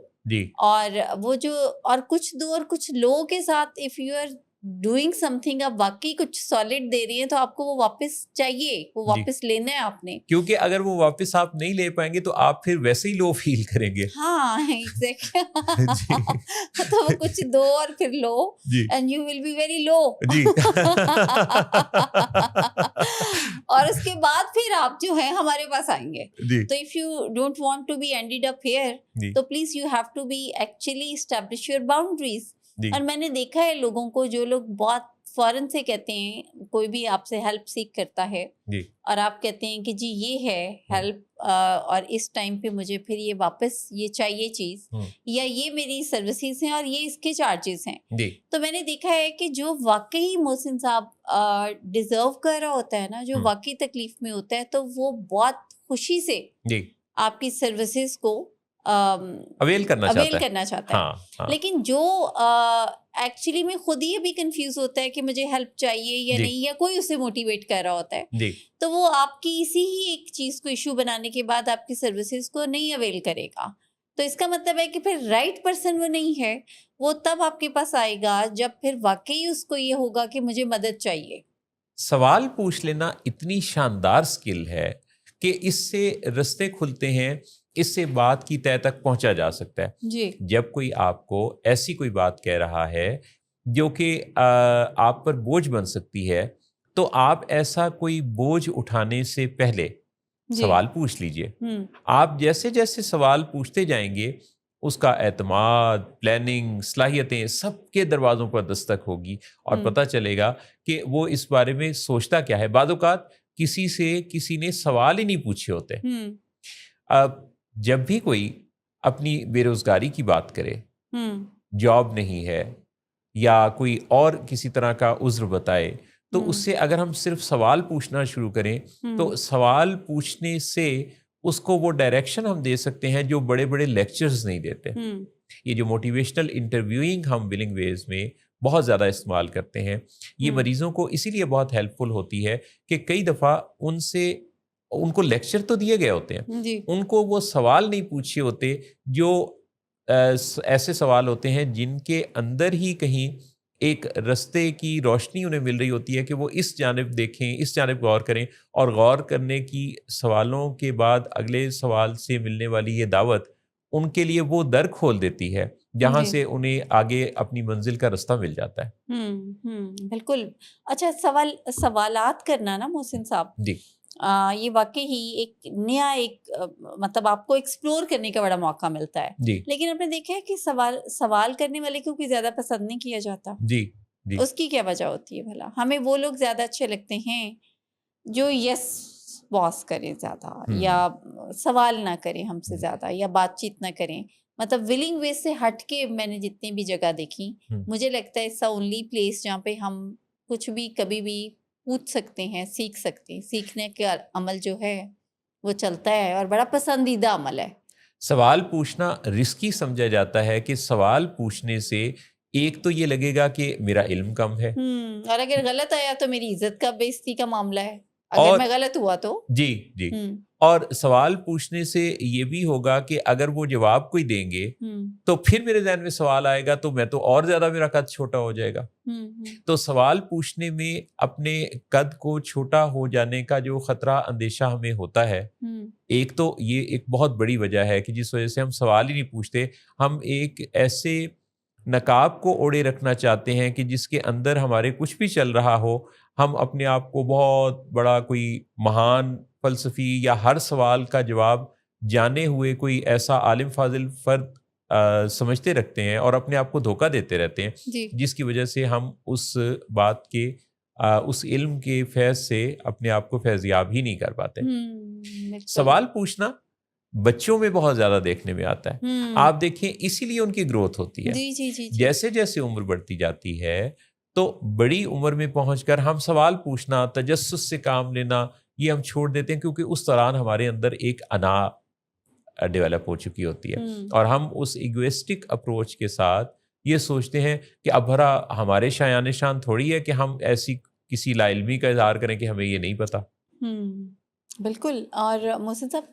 اور وہ جو اور کچھ دو اور کچھ لو کے ساتھ if you are doing something, آپ واقعی کچھ سالڈ دے رہی ہیں تو آپ کو وہ واپس چاہیے, وہ واپس لینا ہے آپ نے, کیونکہ اگر وہ واپس آپ نہیں لے پائیں گے تو آپ پھر ویسے ہی لو فیل کریں گے. ہاں ایگزیکٹلی. تو وہ کچھ دو اور پھر لو and you will be very low. اور اس کے بعد پھر آپ جو ہے ہمارے پاس آئیں گے. تو if you don't want to be ended up here تو please you have to be actually establish your boundaries. اور میں نے دیکھا ہے لوگوں کو جو لوگ بہت فوراً سے کہتے ہیں, کوئی بھی آپ سے ہیلپ سیک کرتا ہے اور آپ کہتے ہیں کہ جی یہ ہے ہیلپ اور اس ٹائم پہ مجھے پھر یہ واپس یہ چاہیے چیز یا یہ میری سروسز ہیں اور یہ اس کے چارجز ہیں. تو میں نے دیکھا ہے کہ جو واقعی محسن صاحب ڈیزرو کر رہا ہوتا ہے نا, جو واقعی تکلیف میں ہوتا ہے, تو وہ بہت خوشی سے آپ کی سروسز کو اویل کرنا چاہتا ہے. لیکن جو ایکچولی میں خود ہی ابھی کنفیوز ہوتا ہے کہ مجھے ہیلپ چاہیے یا نہیں, یا کوئی اسے موٹیویٹ کر رہا ہوتا ہے, تو وہ آپ کی اسی ہی ایک چیز کو ایشو بنانے کے بعد آپ کی سروسز کو نہیں اویل کرے گا. تو اس کا مطلب ہے کہ پھر رائٹ پرسن وہ نہیں ہے. وہ تب آپ کے پاس آئے گا جب پھر واقعی اس کو یہ ہوگا کہ مجھے مدد چاہیے. سوال پوچھ لینا اتنی شاندار سکل ہے کہ اس سے رستے کھلتے ہیں, اس سے بات کی تہہ تک پہنچا جا سکتا ہے. جی. جب کوئی آپ کو ایسی کوئی بات کہہ رہا ہے جو کہ آپ پر بوجھ بن سکتی ہے, تو آپ ایسا کوئی بوجھ اٹھانے سے پہلے سوال پوچھ لیجئے. آپ جیسے جیسے سوال پوچھتے جائیں گے, اس کا اعتماد, پلاننگ, صلاحیتیں سب کے دروازوں پر دستک ہوگی اور پتہ چلے گا کہ وہ اس بارے میں سوچتا کیا ہے. بعض اوقات کسی نے سوال ہی نہیں پوچھے ہوتے. جب بھی کوئی اپنی بے روزگاری کی بات کرے, جاب نہیں ہے یا کوئی اور کسی طرح کا عذر بتائے, تو اس سے اگر ہم صرف سوال پوچھنا شروع کریں تو سوال پوچھنے سے اس کو وہ ڈائریکشن ہم دے سکتے ہیں جو بڑے بڑے لیکچرز نہیں دیتے. یہ جو موٹیویشنل انٹرویوئنگ ہم ولنگ ویز میں بہت زیادہ استعمال کرتے ہیں, یہ مریضوں کو اسی لیے بہت ہیلپ فل ہوتی ہے کہ کئی دفعہ ان کو لیکچر تو دیے گئے ہوتے ہیں, ان کو وہ سوال نہیں پوچھے ہوتے جو ایسے سوال ہوتے ہیں جن کے اندر ہی کہیں ایک رستے کی روشنی انہیں مل رہی ہوتی ہے کہ وہ اس جانب دیکھیں, اس جانب غور کریں, اور غور کرنے کی سوالوں کے بعد اگلے سوال سے ملنے والی یہ دعوت ان کے لیے وہ در کھول دیتی ہے جہاں سے انہیں آگے اپنی منزل کا رستہ مل جاتا ہے. بالکل. اچھا, سوالات کرنا نا محسن صاحب, یہ واقعی ہی ایک نیا مطلب آپ کو ایکسپلور کرنے کا بڑا موقع ملتا ہے. لیکن آپ نے دیکھا ہے کہ سوال کرنے والے کو کوئی زیادہ پسند نہیں کیا جاتا. اس کی کیا وجہ ہوتی ہے بھلا؟ ہمیں وہ لوگ زیادہ اچھے لگتے ہیں جو یس باس کریں زیادہ, یا سوال نہ کریں ہم سے زیادہ, یا بات چیت نہ کریں. مطلب ولنگ وے سے ہٹ کے میں نے جتنی بھی جگہ دیکھی, مجھے لگتا ہے اٹس اونلی پلیس جہاں پہ ہم کچھ بھی کبھی بھی پوچھ سکتے ہیں, سیکھ سکتے ہیں. سیکھنے کا عمل جو ہے وہ چلتا ہے اور بڑا پسندیدہ عمل ہے. سوال پوچھنا رسکی سمجھا جاتا ہے کہ سوال پوچھنے سے ایک تو یہ لگے گا کہ میرا علم کم ہے, اور اگر غلط آیا تو میری عزت کا بے عزتی کا معاملہ ہے, اگر میں غلط ہوا تو. جی. اور سوال پوچھنے سے یہ بھی ہوگا کہ اگر وہ جواب کوئی دیں گے تو پھر میرے ذہن میں سوال آئے گا تو میں تو اور زیادہ میرا قد چھوٹا ہو جائے گا. تو سوال پوچھنے میں اپنے قد کو چھوٹا ہو جانے کا جو خطرہ اندیشہ ہمیں ہوتا ہے, ایک تو یہ ایک بہت بڑی وجہ ہے کہ جس وجہ سے ہم سوال ہی نہیں پوچھتے. ہم ایک ایسے نقاب کو اوڑے رکھنا چاہتے ہیں کہ جس کے اندر ہمارے کچھ بھی چل رہا ہو, ہم اپنے آپ کو بہت بڑا کوئی مہان فلسفی یا ہر سوال کا جواب جانے ہوئے کوئی ایسا عالم فاضل فرد سمجھتے رکھتے ہیں اور اپنے آپ کو دھوکہ دیتے رہتے ہیں, جس کی وجہ سے ہم اس بات کے اس علم کے فیض سے اپنے آپ کو فیضیاب ہی نہیں کر پاتے. سوال پوچھنا بچوں میں بہت زیادہ دیکھنے میں آتا ہے. آپ دیکھیں اسی لیے ان کی گروتھ ہوتی ہے. جیسے جیسے عمر بڑھتی جاتی ہے تو بڑی عمر میں پہنچ کر ہم سوال پوچھنا, تجسس سے کام لینا, یہ ہم چھوڑ دیتے ہیں کیونکہ اس دوران ہمارے اندر ایک انا ڈیولپ ہو چکی ہوتی ہے اور ہم اس ایگوئسٹک اپروچ کے ساتھ یہ سوچتے ہیں کہ اب بھرا ہمارے شایان شان تھوڑی ہے کہ ہم ایسی کسی لا علمی کا اظہار کریں کہ ہمیں یہ نہیں پتا. بالکل. اور محسن صاحب,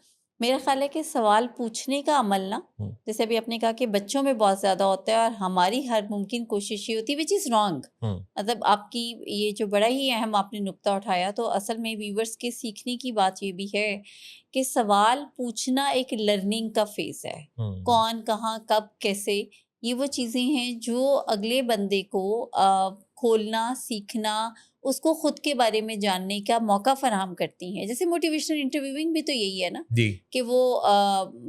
میرا خیال ہے کہ سوال پوچھنے کا عمل نا, جیسے ابھی آپ نے کہا کہ بچوں میں بہت زیادہ ہوتا ہے اور ہماری ہر ممکن کوشش یہ ہوتی ہے, وچ از رانگ. مطلب آپ کی یہ جو بڑا ہی اہم آپ نے نقطہ اٹھایا, تو اصل میں ویورز کے سیکھنے کی بات یہ بھی ہے کہ سوال پوچھنا ایک لرننگ کا فیز ہے. کون, کہاں, کب, کیسے, یہ وہ چیزیں ہیں جو اگلے بندے کو کھولنا, سیکھنا, اس کو خود کے بارے میں جاننے کا موقع فراہم کرتی ہیں. جیسے موٹیویشنل انٹرویوئنگ بھی تو یہی ہے نا, کہ وہ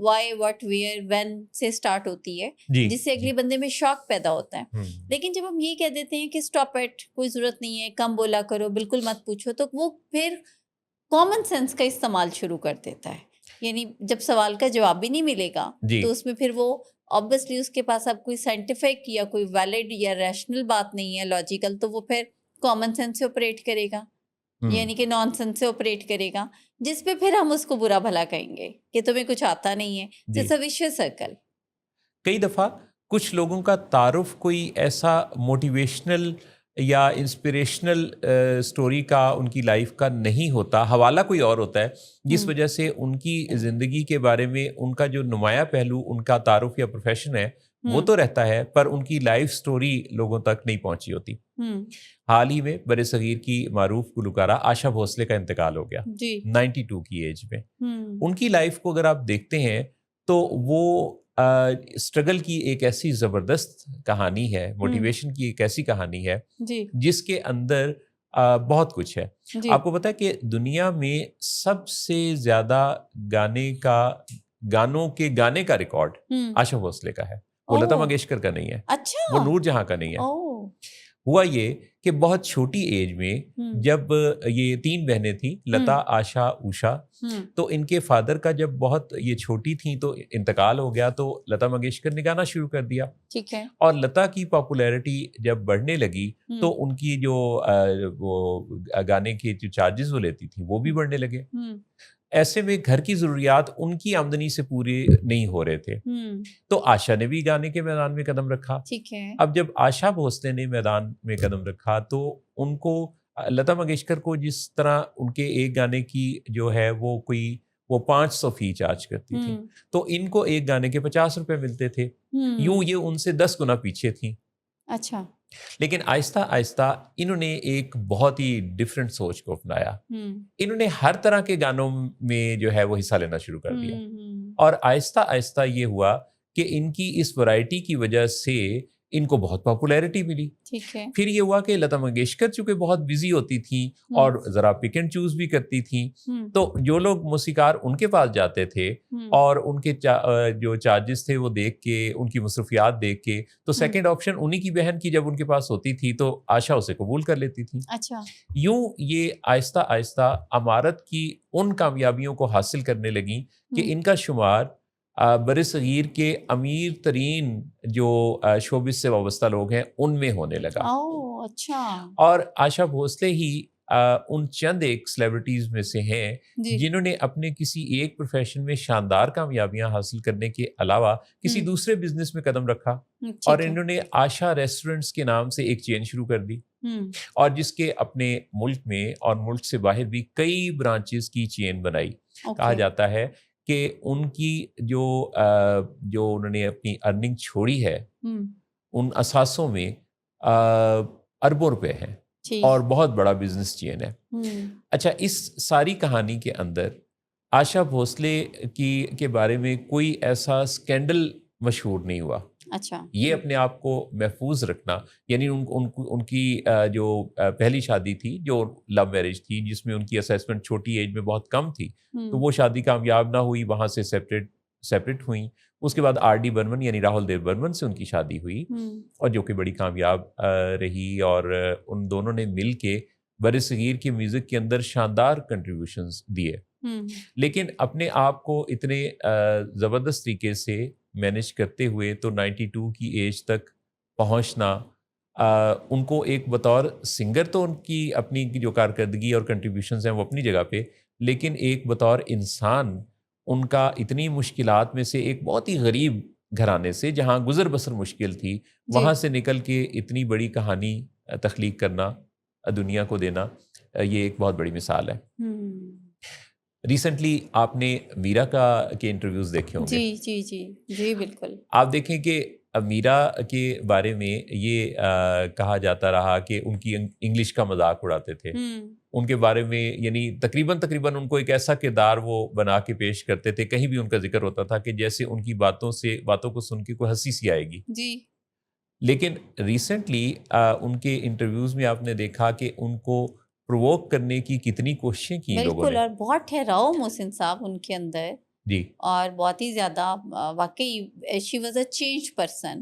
وائی, واٹ, ویئر, وین سے سٹارٹ ہوتی ہے, جس سے اگلے بندے میں شوق پیدا ہوتا ہے. لیکن جب ہم یہ کہہ دیتے ہیں کہ اسٹاپ اٹ, کوئی ضرورت نہیں ہے, کم بولا کرو, بالکل مت پوچھو, تو وہ پھر کامن سینس کا استعمال شروع کر دیتا ہے. یعنی جب سوال کا جواب بھی نہیں ملے گا تو اس میں پھر وہ obviously اس کے پاس اب کوئی سائنٹیفک یا کوئی ویلڈ یا ریشنل بات نہیں ہے, لاجیکل, تو وہ پھر کامن سینس سے آپریٹ کرے گا. یعنی کہ نان سینس سے آپریٹ کرے گا, جس پہ پھر ہم اس کو برا بھلا کہیں گے کہ تمہیں کچھ آتا نہیں ہے. It's a vicious circle. کئی دفعہ کچھ لوگوں کا تعارف کوئی ایسا موٹیویشنل یا انسپریشنل سٹوری کا ان کی لائف کا نہیں ہوتا, حوالہ کوئی اور ہوتا ہے, جس وجہ سے ان کی زندگی کے بارے میں ان کا جو نمایاں پہلو ان کا تعارف یا پروفیشن ہے وہ تو رہتا ہے, پر ان کی لائف سٹوری لوگوں تک نہیں پہنچی ہوتی. حال ہی میں بر صغیر کی معروف گلوکارہ آشا بھوسلے کا انتقال ہو گیا 92 کی ایج میں. ان کی لائف کو اگر آپ دیکھتے ہیں تو وہ اسٹرگل کی ایک ایسی زبردست کہانی ہے, موٹیویشن کی ایک ایسی کہانی ہے جس کے اندر بہت کچھ ہے. آپ کو پتا ہے کہ دنیا میں سب سے زیادہ گانوں کے گانے کا ریکارڈ آشا بھوسلے کا ہے, وہ لتا منگیشکر کا نہیں ہے, وہ نور جہاں کا نہیں ہے. ہوا یہ کہ بہت چھوٹی ایج میں جب یہ 3 بہنیں تھیں, لتا, آشا, اوشا, تو ان کے فادر کا جب بہت یہ چھوٹی تھیں تو انتقال ہو گیا, تو لتا منگیشکر نے گانا شروع کر دیا. ٹھیک ہے. اور لتا کی پاپولیرٹی جب بڑھنے لگی تو ان کی جو وہ گانے کے جو چارجز وہ لیتی تھیں وہ بھی بڑھنے لگے. ایسے میں گھر کی ضروریات ان کی آمدنی سے پورے نہیں ہو رہے تھے, تو آشا نے بھی گانے کے میدان میں قدم رکھا. ٹھیک ہے. اب جب آشا بھوسلے نے میدان میں قدم رکھا تو ان کو لتا منگیشکر کو جس طرح ان کے ایک گانے کی جو ہے وہ 500 فی چارج کرتی تھی, تو ان کو ایک گانے کے 50 روپے ملتے تھے. یوں یہ ان سے 10 گنا پیچھے تھیں. اچھا. لیکن آہستہ آہستہ انہوں نے ایک بہت ہی ڈفرینٹ سوچ کو اپنایا. انہوں نے ہر طرح کے گانوں میں جو ہے وہ حصہ لینا شروع کر دیا, اور آہستہ آہستہ یہ ہوا کہ ان کی اس ورائٹی کی وجہ سے ان کو بہت پاپولیرٹی ملی. ٹھیک ہے. پھر یہ ہوا کہ لتا منگیشکر چونکہ بہت بزی ہوتی تھیں اور ذرا پک اینڈ چوز بھی کرتی تھیں, تو جو لوگ موسیقار ان کے پاس جاتے تھے اور ان کے جو چارجز تھے وہ دیکھ کے, ان کی مصروفیات دیکھ کے, تو سیکنڈ آپشن انہی کی بہن کی جب ان کے پاس ہوتی تھی تو آشا اسے قبول کر لیتی تھی. اچھا. یوں یہ آہستہ آہستہ امارت کی ان کامیابیوں کو حاصل کرنے لگیں کہ ان کا شمار بر صغیر کے امیر ترین جو شوبز سے وابستہ لوگ ہیں ان میں ہونے لگا. اچھا. اور آشا بھوسلے ہی ان چند ایک سیلیبریٹیز میں سے ہیں جنہوں نے اپنے کسی ایک پروفیشن میں شاندار کامیابیاں حاصل کرنے کے علاوہ کسی دوسرے بزنس میں قدم رکھا, اور انہوں نے آشا ریسٹورنٹس کے نام سے ایک چین شروع کر دی, اور جس کے اپنے ملک میں اور ملک سے باہر بھی کئی برانچز کی چین بنائی. کہا جاتا ہے کہ ان کی جو انہوں نے اپنی ارننگ چھوڑی ہے ان اثاثوں میں اربوں روپے ہیں, اور بہت بڑا بزنس چین ہے. اچھا, اس ساری کہانی کے اندر آشا بھوسلے کے بارے میں کوئی ایسا سکینڈل مشہور نہیں ہوا. اچھا. یہ اپنے آپ کو محفوظ رکھنا, یعنی ان کی جو پہلی شادی تھی جو لو میرج تھی جس میں ان کی اسیسمنٹ چھوٹی ایج میں بہت کم تھی, تو وہ شادی کامیاب نہ ہوئی, وہاں سے سیپریٹ ہوئیں. اس کے بعد R.D. برمن یعنی راہل دیو برمن سے ان کی شادی ہوئی, اور جو کہ بڑی کامیاب رہی, اور ان دونوں نے مل کے بر صغیر کے میوزک کے اندر شاندار کنٹریبیوشنز دیے. لیکن اپنے آپ کو اتنے زبردست طریقے سے مینیج کرتے ہوئے تو 92 کی ایج تک پہنچنا, ان کو ایک بطور سنگر تو ان کی اپنی جو کارکردگی اور کنٹریبیوشنز ہیں وہ اپنی جگہ پہ, لیکن ایک بطور انسان ان کا اتنی مشکلات میں سے, ایک بہت ہی غریب گھرانے سے جہاں گزر بسر مشکل تھی, وہاں سے نکل کے اتنی بڑی کہانی تخلیق کرنا, دنیا کو دینا, یہ ایک بہت بڑی مثال ہے. ریسنٹلی آپ نے میرا کے انٹرویوز دیکھے ہوں گے. جی بالکل. آپ دیکھیں کہ میرا کے بارے میں یہ کہا جاتا رہا کہ ان کی انگلش کا مذاق اڑاتے تھے. ان کے بارے میں یعنی تقریباً ان کو ایک ایسا کردار وہ بنا کے پیش کرتے تھے, کہیں بھی ان کا ذکر ہوتا تھا کہ جیسے ان کی باتوں کو سن کے کوئی ہنسی سی آئے گی. لیکن ریسنٹلی ان کے انٹرویوز میں آپ نے دیکھا کہ ان کو پرووک کرنے کی کتنی کوششیں کی لوگوں نے. بالکل, اور بہت ٹھہراؤ محسن صاحب ان کے اندر, جی, اور بہت ہی زیادہ واقعی she was a change person.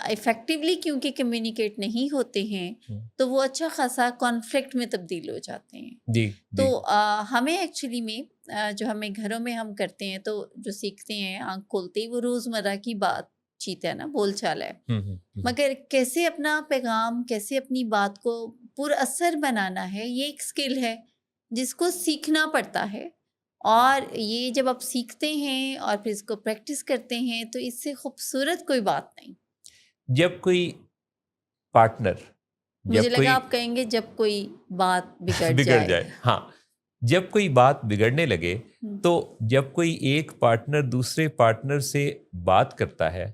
Effectively کیونکہ کمیونیکیٹ نہیں ہوتے ہیں تو وہ اچھا خاصا کانفلکٹ میں تبدیل ہو جاتے ہیں. جی تو ہمیں ایکچولی میں جو ہمیں گھروں میں ہم کرتے ہیں تو جو سیکھتے ہیں آنکھ کھولتے ہی وہ روزمرہ کی بات چیت ہے نا، بول چال ہے، مگر کیسے اپنا پیغام، کیسے اپنی بات کو پر اثر بنانا ہے، یہ ایک اسکل ہے جس کو سیکھنا پڑتا ہے. اور یہ جب آپ سیکھتے ہیں اور پھر اس کو پریکٹس کرتے ہیں تو اس سے خوبصورت کوئی بات نہیں. جب کوئی پارٹنر مجھے لگا آپ کہیں گے جب کوئی بات بگڑ جائے، ہاں، جب کوئی بات بگڑنے لگے تو جب کوئی ایک پارٹنر دوسرے پارٹنر سے بات کرتا ہے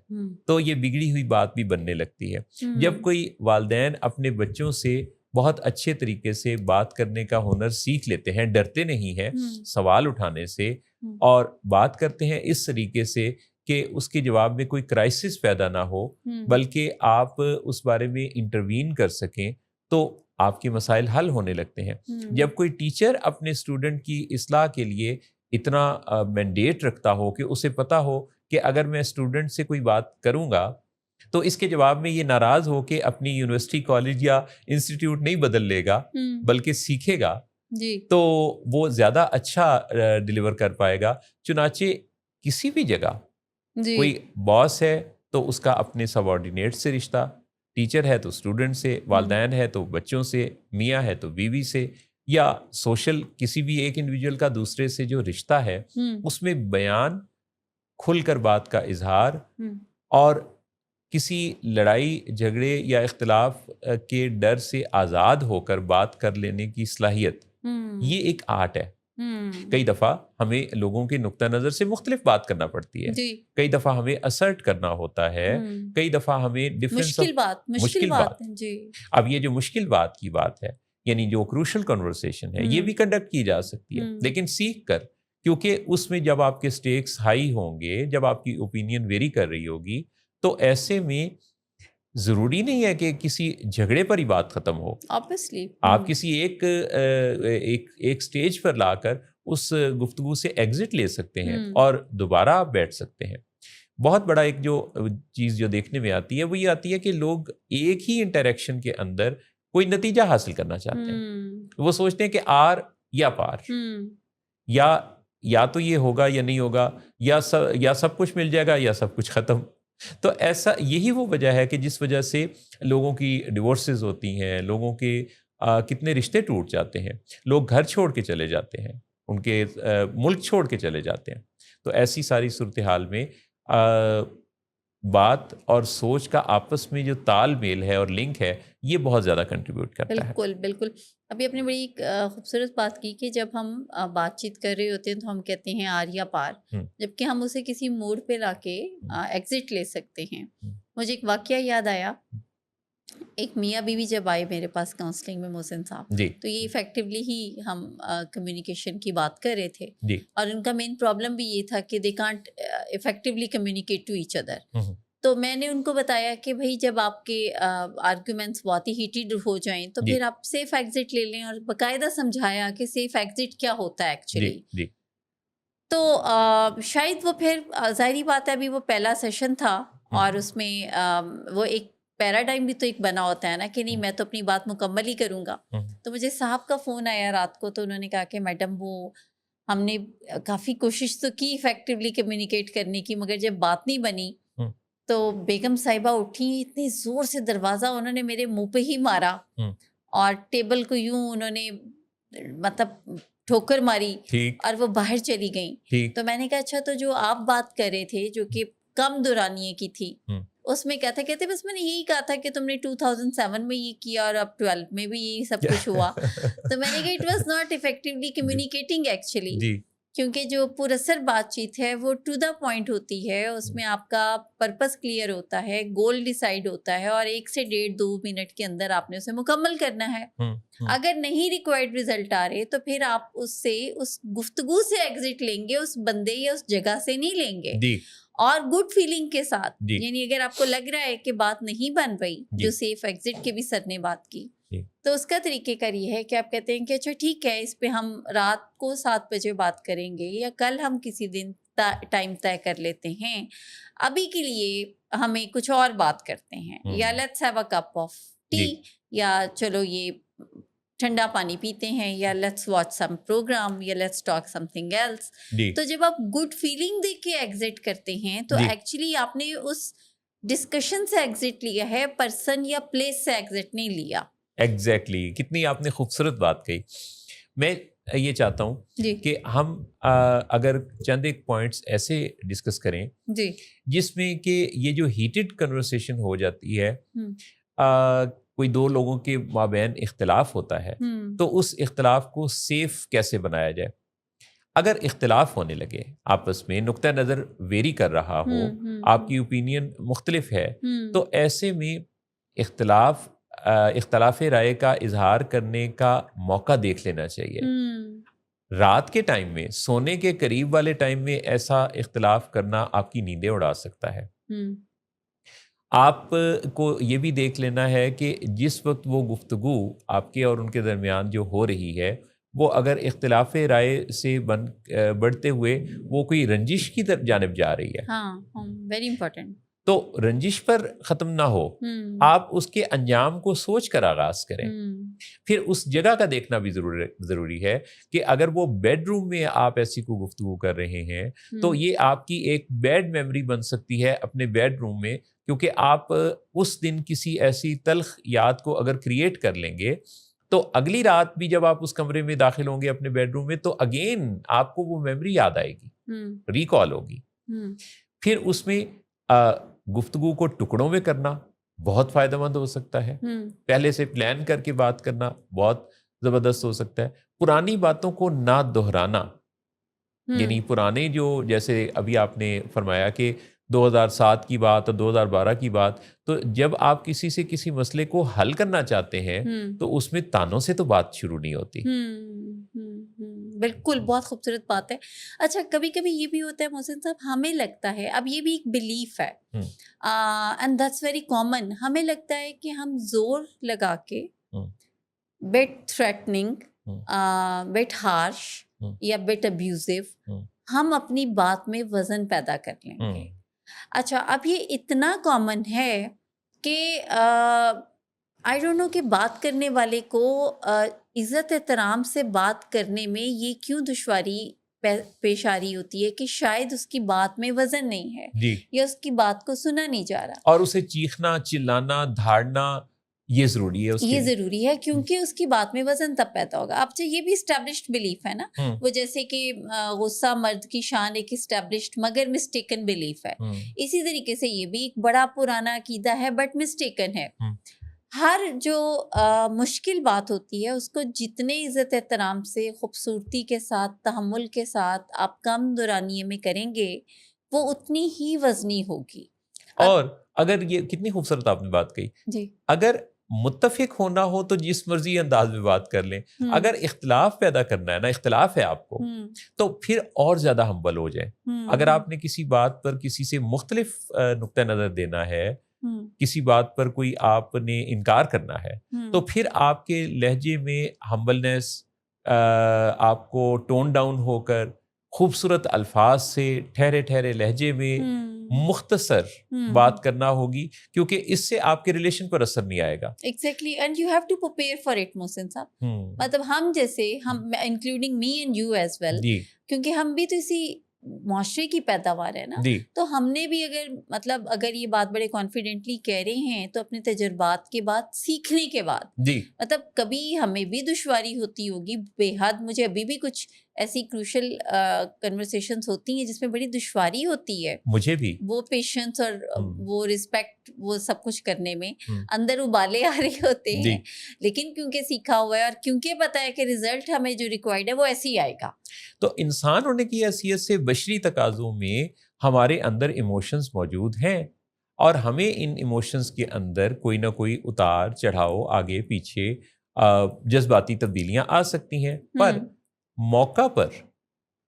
تو یہ بگڑی ہوئی بات بھی بننے لگتی ہے. جب کوئی والدین اپنے بچوں سے بہت اچھے طریقے سے بات کرنے کا ہنر سیکھ لیتے ہیں، ڈرتے نہیں ہیں سوال اٹھانے سے اور بات کرتے ہیں اس طریقے سے کہ اس کے جواب میں کوئی کرائسس پیدا نہ ہو بلکہ آپ اس بارے میں انٹروین کر سکیں، تو آپ کے مسائل حل ہونے لگتے ہیں. جب کوئی ٹیچر اپنے اسٹوڈنٹ کی اصلاح کے لیے اتنا مینڈیٹ رکھتا ہو کہ اسے پتا ہو کہ اگر میں اسٹوڈنٹ سے کوئی بات کروں گا تو اس کے جواب میں یہ ناراض ہو کہ اپنی یونیورسٹی، کالج یا انسٹیٹیوٹ نہیں بدل لے گا بلکہ سیکھے گا، تو وہ زیادہ اچھا ڈیلیور کر پائے گا. چنانچہ کسی بھی جگہ کوئی باس ہے تو اس کا اپنے سب آرڈینیٹ سے رشتہ، ٹیچر ہے تو اسٹوڈنٹ سے، والدین ہے تو بچوں سے، میاں ہے تو بیوی سے، یا سوشل کسی بھی ایک انڈیویجول کا دوسرے سے جو رشتہ ہے اس میں بیان، کھل کر بات کا اظہار اور کسی لڑائی جھگڑے یا اختلاف کے ڈر سے آزاد ہو کر بات کر لینے کی صلاحیت، یہ ایک آرٹ ہے. کئی دفعہ ہمیں لوگوں کے نقطہ نظر سے مختلف بات کرنا پڑتی ہے، کئی دفعہ ہمیں اسرٹ کرنا ہوتا ہے، کئی دفعہ ہمیں مشکل بات. اب یہ جو مشکل بات کی بات ہے، یعنی جو کروشل کنورسیشن ہے، یہ بھی کنڈکٹ کی جا سکتی ہے لیکن سیکھ کر، کیونکہ اس میں جب آپ کے سٹیکس ہائی ہوں گے، جب آپ کی اوپینین ویری کر رہی ہوگی، تو ایسے میں ضروری نہیں ہے کہ کسی جھگڑے پر ہی بات ختم ہو. Obviously. آپ کسی ایک سٹیج پر لا کر اس گفتگو سے ایگزٹ لے سکتے ہیں اور دوبارہ آپ بیٹھ سکتے ہیں. بہت بڑا ایک جو چیز جو دیکھنے میں آتی ہے وہ یہ آتی ہے کہ لوگ ایک ہی انٹریکشن کے اندر کوئی نتیجہ حاصل کرنا چاہتے ہیں. وہ سوچتے ہیں کہ آر یا پار، یا تو یہ ہوگا یا نہیں ہوگا، یا سب کچھ مل جائے گا یا سب کچھ ختم. تو ایسا یہی وہ وجہ ہے کہ جس وجہ سے لوگوں کی ڈیورسز ہوتی ہیں، لوگوں کے کتنے رشتے ٹوٹ جاتے ہیں، لوگ گھر چھوڑ کے چلے جاتے ہیں، ان کے ملک چھوڑ کے چلے جاتے ہیں. تو ایسی ساری صورتحال میں بات اور سوچ کا آپس میں جو تال میل ہے اور لنک ہے، یہ بہت زیادہ کنٹریبیوٹ کرتا ہے. بالکل بالکل. ابھی آپ نے بڑی خوبصورت بات کی کہ جب ہم بات چیت کر رہے ہوتے ہیں تو ہم کہتے ہیں آر یا پار، جبکہ ہم اسے کسی موڑ پہ لا کے ایگزٹ لے سکتے ہیں. مجھے ایک واقعہ یاد آیا، ایک میاں بیوی جب آئے میرے پاس کاؤنسلنگ میں محسن صاحب، تو یہ افیکٹولی ہی ہم کمیونیکیشن کی بات کر رہے تھے، اور ان کا مین پرابلم بھی یہ تھا کہ they can't effectively communicate to each other. تو میں نے ان کو بتایا کہ بھائی جب آپ کے آرگیومنٹس بہت ہی ہیٹیڈ ہو جائیں تو پھر آپ سیف ایگزٹ لے لیں، اور باقاعدہ سمجھایا کہ سیف ایگزٹ کیا ہوتا ہے ایکچولی. تو شاید وہ پھر ظاہری بات ہے ابھی وہ پہلا سیشن تھا اور اس میں وہ ایک پیراڈائم بھی تو ایک بنا ہوتا ہے نا کہ نہیں میں تو اپنی بات مکمل ہی کروں گا. تو مجھے صاحب کا فون آیا رات کو، تو انہوں نے کہا کہ میڈم وہ ہم نے کافی کوشش تو کی افیکٹولی کمیونیکیٹ کرنے کی، مگر جب بات نہیں بنی تو بیگم صاحبہ اٹھی، اتنی زور سے دروازہ انہوں نے میرے منہ پہ ہی مارا اور ٹیبل کو یوں انہوں نے مطلب ٹھوکر ماری اور وہ باہر چلی گئیں. تو میں نے کہا اچھا تو جو آپ بات کر رہے تھے جو کہ کم دورانیے کی تھی، اس میں کیا تھا؟ کہتے بس میں نے یہی کہا تھا کہ تم نے 2007 میں یہ کیا اور اب 12 میں بھی یہی سب کچھ ہوا. تو میں نے کہا it was not effectively communicating actually, کیونکہ جو پر اثر بات چیت ہے وہ ٹو دا پوائنٹ ہوتی ہے، اس میں آپ کا پرپس کلیئر ہوتا ہے، گول ڈیسائیڈ ہوتا ہے، اور 1 سے 1.5-2 منٹ کے اندر آپ نے اسے مکمل کرنا ہے. اگر نہیں ریکوائرڈ رزلٹ آ رہے تو پھر آپ اس سے اس گفتگو سے ایگزٹ لیں گے، اس بندے یا اس جگہ سے نہیں لیں گے، اور گڈ فیلنگ کے ساتھ. یعنی اگر آپ کو لگ رہا ہے کہ بات نہیں بن رہی، جو سیف ایگزٹ کے بھی سر نے بات کی، تو اس کا طریقہ کار یہ ہے کہ آپ کہتے ہیں کہ اچھا ٹھیک ہے، اس پہ ہم رات کو 7 بجے بات کریں گے، یا کل ہم کسی دن ٹائم طے کر لیتے ہیں ابھی کے لیے ہمیں کچھ اور بات کرتے ہیں, یا let's have a cup of tea, یا چلو یہ ٹھنڈا پانی پیتے ہیں, یا لیٹس واچ سم پروگرام, یا let's talk something else. تو جب آپ گڈ فیلنگ دیکھ کے ایگزٹ کرتے ہیں تو ایکچولی آپ نے اس ڈسکشن سے ایگزٹ لیا ہے, پرسن یا پلیس سے ایگزٹ نہیں لیا. ایگزیکٹلی, کتنی آپ نے خوبصورت بات کہی. میں یہ چاہتا ہوں کہ ہم اگر چند ایک پوائنٹس ایسے ڈسکس کریں جس میں کہ یہ جو ہیٹڈ کنورسیشن ہو جاتی ہے, کوئی دو لوگوں کے مابین اختلاف ہوتا ہے, تو اس اختلاف کو سیف کیسے بنایا جائے. اگر اختلاف ہونے لگے آپس میں, نقطہ نظر ویری کر رہا ہو, آپ کی اوپینین مختلف ہے, تو ایسے میں اختلاف رائے کا اظہار کرنے کا موقع دیکھ لینا چاہیے. رات کے ٹائم میں, سونے کے قریب والے ٹائم میں ایسا اختلاف کرنا آپ کی نیندیں اڑا سکتا ہے. آپ کو یہ بھی دیکھ لینا ہے کہ جس وقت وہ گفتگو آپ کے اور ان کے درمیان جو ہو رہی ہے, وہ اگر اختلاف رائے سے بڑھتے ہوئے وہ کوئی رنجش کی جانب جا رہی ہے, ویری امپورٹنٹ, تو رنجش پر ختم نہ ہو, آپ اس کے انجام کو سوچ کر آغاز کریں. پھر اس جگہ کا دیکھنا بھی ضروری ہے کہ اگر وہ بیڈ روم میں آپ ایسی کو گفتگو کر رہے ہیں تو یہ آپ کی ایک بیڈ میموری بن سکتی ہے اپنے بیڈ روم میں, کیونکہ آپ اس دن کسی ایسی تلخ یاد کو اگر کریٹ کر لیں گے تو اگلی رات بھی جب آپ اس کمرے میں داخل ہوں گے اپنے بیڈ روم میں, تو اگین آپ کو وہ میموری یاد آئے گی, ریکال ہوگی. پھر اس میں گفتگو کو ٹکڑوں میں کرنا بہت فائدہ مند ہو سکتا ہے. پہلے سے پلان کر کے بات کرنا بہت زبردست ہو سکتا ہے. پرانی باتوں کو نہ دہرانا, یعنی پرانے جو, جیسے ابھی آپ نے فرمایا کہ 2007 کی بات اور 2012 کی بات, تو جب آپ کسی سے کسی مسئلے کو حل کرنا چاہتے ہیں تو اس میں تانوں سے تو بات شروع نہیں ہوتی. بالکل, بہت خوبصورت بات ہے. اچھا, کبھی کبھی یہ بھی ہوتا ہے محسن صاحب, ہمیں لگتا ہے, اب یہ بھی ایک بلیف ہے اینڈ دیٹس ویری کامن, ہمیں لگتا ہے کہ ہم زور لگا کے بٹ تھریٹننگ, بٹ ہارش یا بٹ ابیوزو ہم اپنی بات میں وزن پیدا کر لیں گے. اچھا, اب یہ اتنا کامن ہے کہ آئی ڈونٹ نو کہ بات کرنے والے کو عزت احترام سے بات کرنے میں یہ کیوں دشواری پیش آ رہی ہوتی ہے کہ شاید اس کی بات میں وزن نہیں ہے یا اس کی بات کو سنا نہیں جا رہا, اور اسے چیخنا, چلانا, دھاڑنا یہ ضروری ہے, یہ ضروری ہے کیونکہ اس کی بات میں وزن تب پیدا ہوگا. اب یہ بھی اسٹیبلشڈ بلیف ہے نا, وہ جیسے کہ غصہ مرد کی شان ایک اسٹیبلشڈ مگر مسٹیکن بلیف ہے, اسی طریقے سے یہ بھی ایک بڑا پرانا عقیدہ ہے بٹ مسٹیکن ہے. ہر جو مشکل بات ہوتی ہے اس کو جتنے عزت احترام سے, خوبصورتی کے ساتھ, تحمل کے ساتھ آپ کم دورانیے میں کریں گے, وہ اتنی ہی وزنی ہوگی. اور اگر یہ کتنی خوبصورت آپ نے بات کہی, اگر متفق ہونا ہو تو جس مرضی انداز میں بات کر لیں, اگر اختلاف پیدا کرنا ہے نا, اختلاف ہے آپ کو, تو پھر اور زیادہ ہمبل ہو جائیں. اگر آپ نے کسی بات پر کسی سے مختلف نقطہ نظر دینا ہے, کسی بات پر کوئی آپ نے انکار کرنا ہے, تو پھر آپ کے لہجے میں ہمبلنس, آپ کو ٹون ڈاؤن ہو کر خوبصورت الفاظ سے ٹھہرے ٹھہرے لہجے میں مختصر بات کرنا ہوگی, کیونکہ اس سے آپ کے ریلیشن پر اثر نہیں آئے گا. Exactly, and you have to prepare for it Mohsin صاحب. مطلب ہم جیسے, ہم including me and you as well, کیونکہ ہم بھی تو اسی معاشرے کی پیداوار ہے نا, تو ہم نے بھی اگر یہ بات بڑے کانفیڈنٹلی کہہ رہے ہیں تو اپنے تجربات کے بعد, سیکھنے کے بعد, مطلب کبھی ہمیں بھی دشواری ہوتی ہوگی بے حد. مجھے ابھی بھی کچھ ایسی کروشل کنورسیشنز ہوتی ہیں جس میں بڑی دشواری ہوتی ہے, مجھے بھی وہ پیشنس اور وہ رسپیکٹ, وہ سب کچھ کرنے میں اندر ابالے آ رہے ہوتے ہیں, لیکن کیونکہ سیکھا ہوا ہے اور کیونکہ پتہ ہے کہ رزلٹ ہمیں جو ریکوائرڈ ہے وہ ایسے ہی آئے گا. تو انسان ہونے کی حیثیت سے بشری تقاضوں میں ہمارے اندر ایموشنز موجود ہیں, اور ہمیں ان ایموشنز کے اندر کوئی نہ کوئی اتار چڑھاؤ, آگے پیچھے جذباتی تبدیلیاں آ سکتی ہیں. پر موقع پر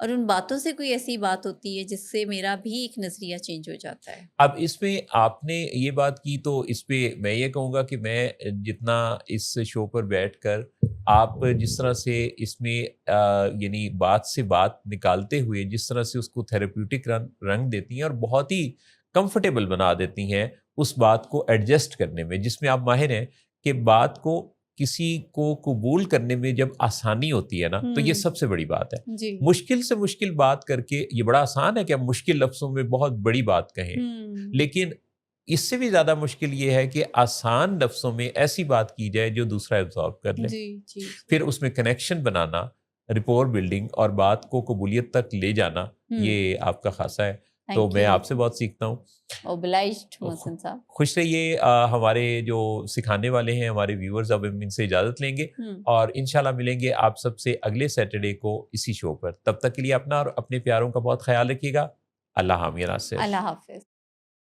اور ان باتوں سے کوئی ایسی بات ہوتی ہے جس سے میرا بھی ایک نظریہ چینج ہو جاتا ہے. اب اس میں آپ نے یہ بات کی تو اس پہ میں یہ کہوں گا کہ میں جتنا اس شو پر بیٹھ کر آپ جس طرح سے اس میں یعنی بات سے بات نکالتے ہوئے جس طرح سے اس کو تھیراپیوٹک رنگ دیتی ہیں اور بہت ہی کمفرٹیبل بنا دیتی ہیں اس بات کو ایڈجسٹ کرنے میں، جس میں آپ ماہر ہیں کہ بات کو کسی کو قبول کرنے میں جب آسانی ہوتی ہے نا تو یہ سب سے بڑی بات ہے. جی مشکل سے مشکل بات کر کے یہ بڑا آسان ہے کہ ہم مشکل لفظوں میں بہت بڑی بات کہیں، لیکن اس سے بھی زیادہ مشکل یہ ہے کہ آسان لفظوں میں ایسی بات کی جائے جو دوسرا ایبزارو کر لے. جی جی پھر اس میں کنیکشن بنانا، رپور بلڈنگ اور بات کو قبولیت تک لے جانا، یہ آپ کا خاصہ ہے. تو میں آپ سے بہت سیکھتا ہوں. obliged محسن صاحب. خوش رہیے. ہمارے جو سکھانے والے ہیں ہمارے ویورز، اب ہم ان سے اجازت لیں گے اور انشاءاللہ ملیں گے آپ سب سے اگلے سیٹرڈے کو اسی شو پر. تب تک کے لیے اپنا اور اپنے پیاروں کا بہت خیال رکھیے گا. اللہ حافظ. اللہ حافظ.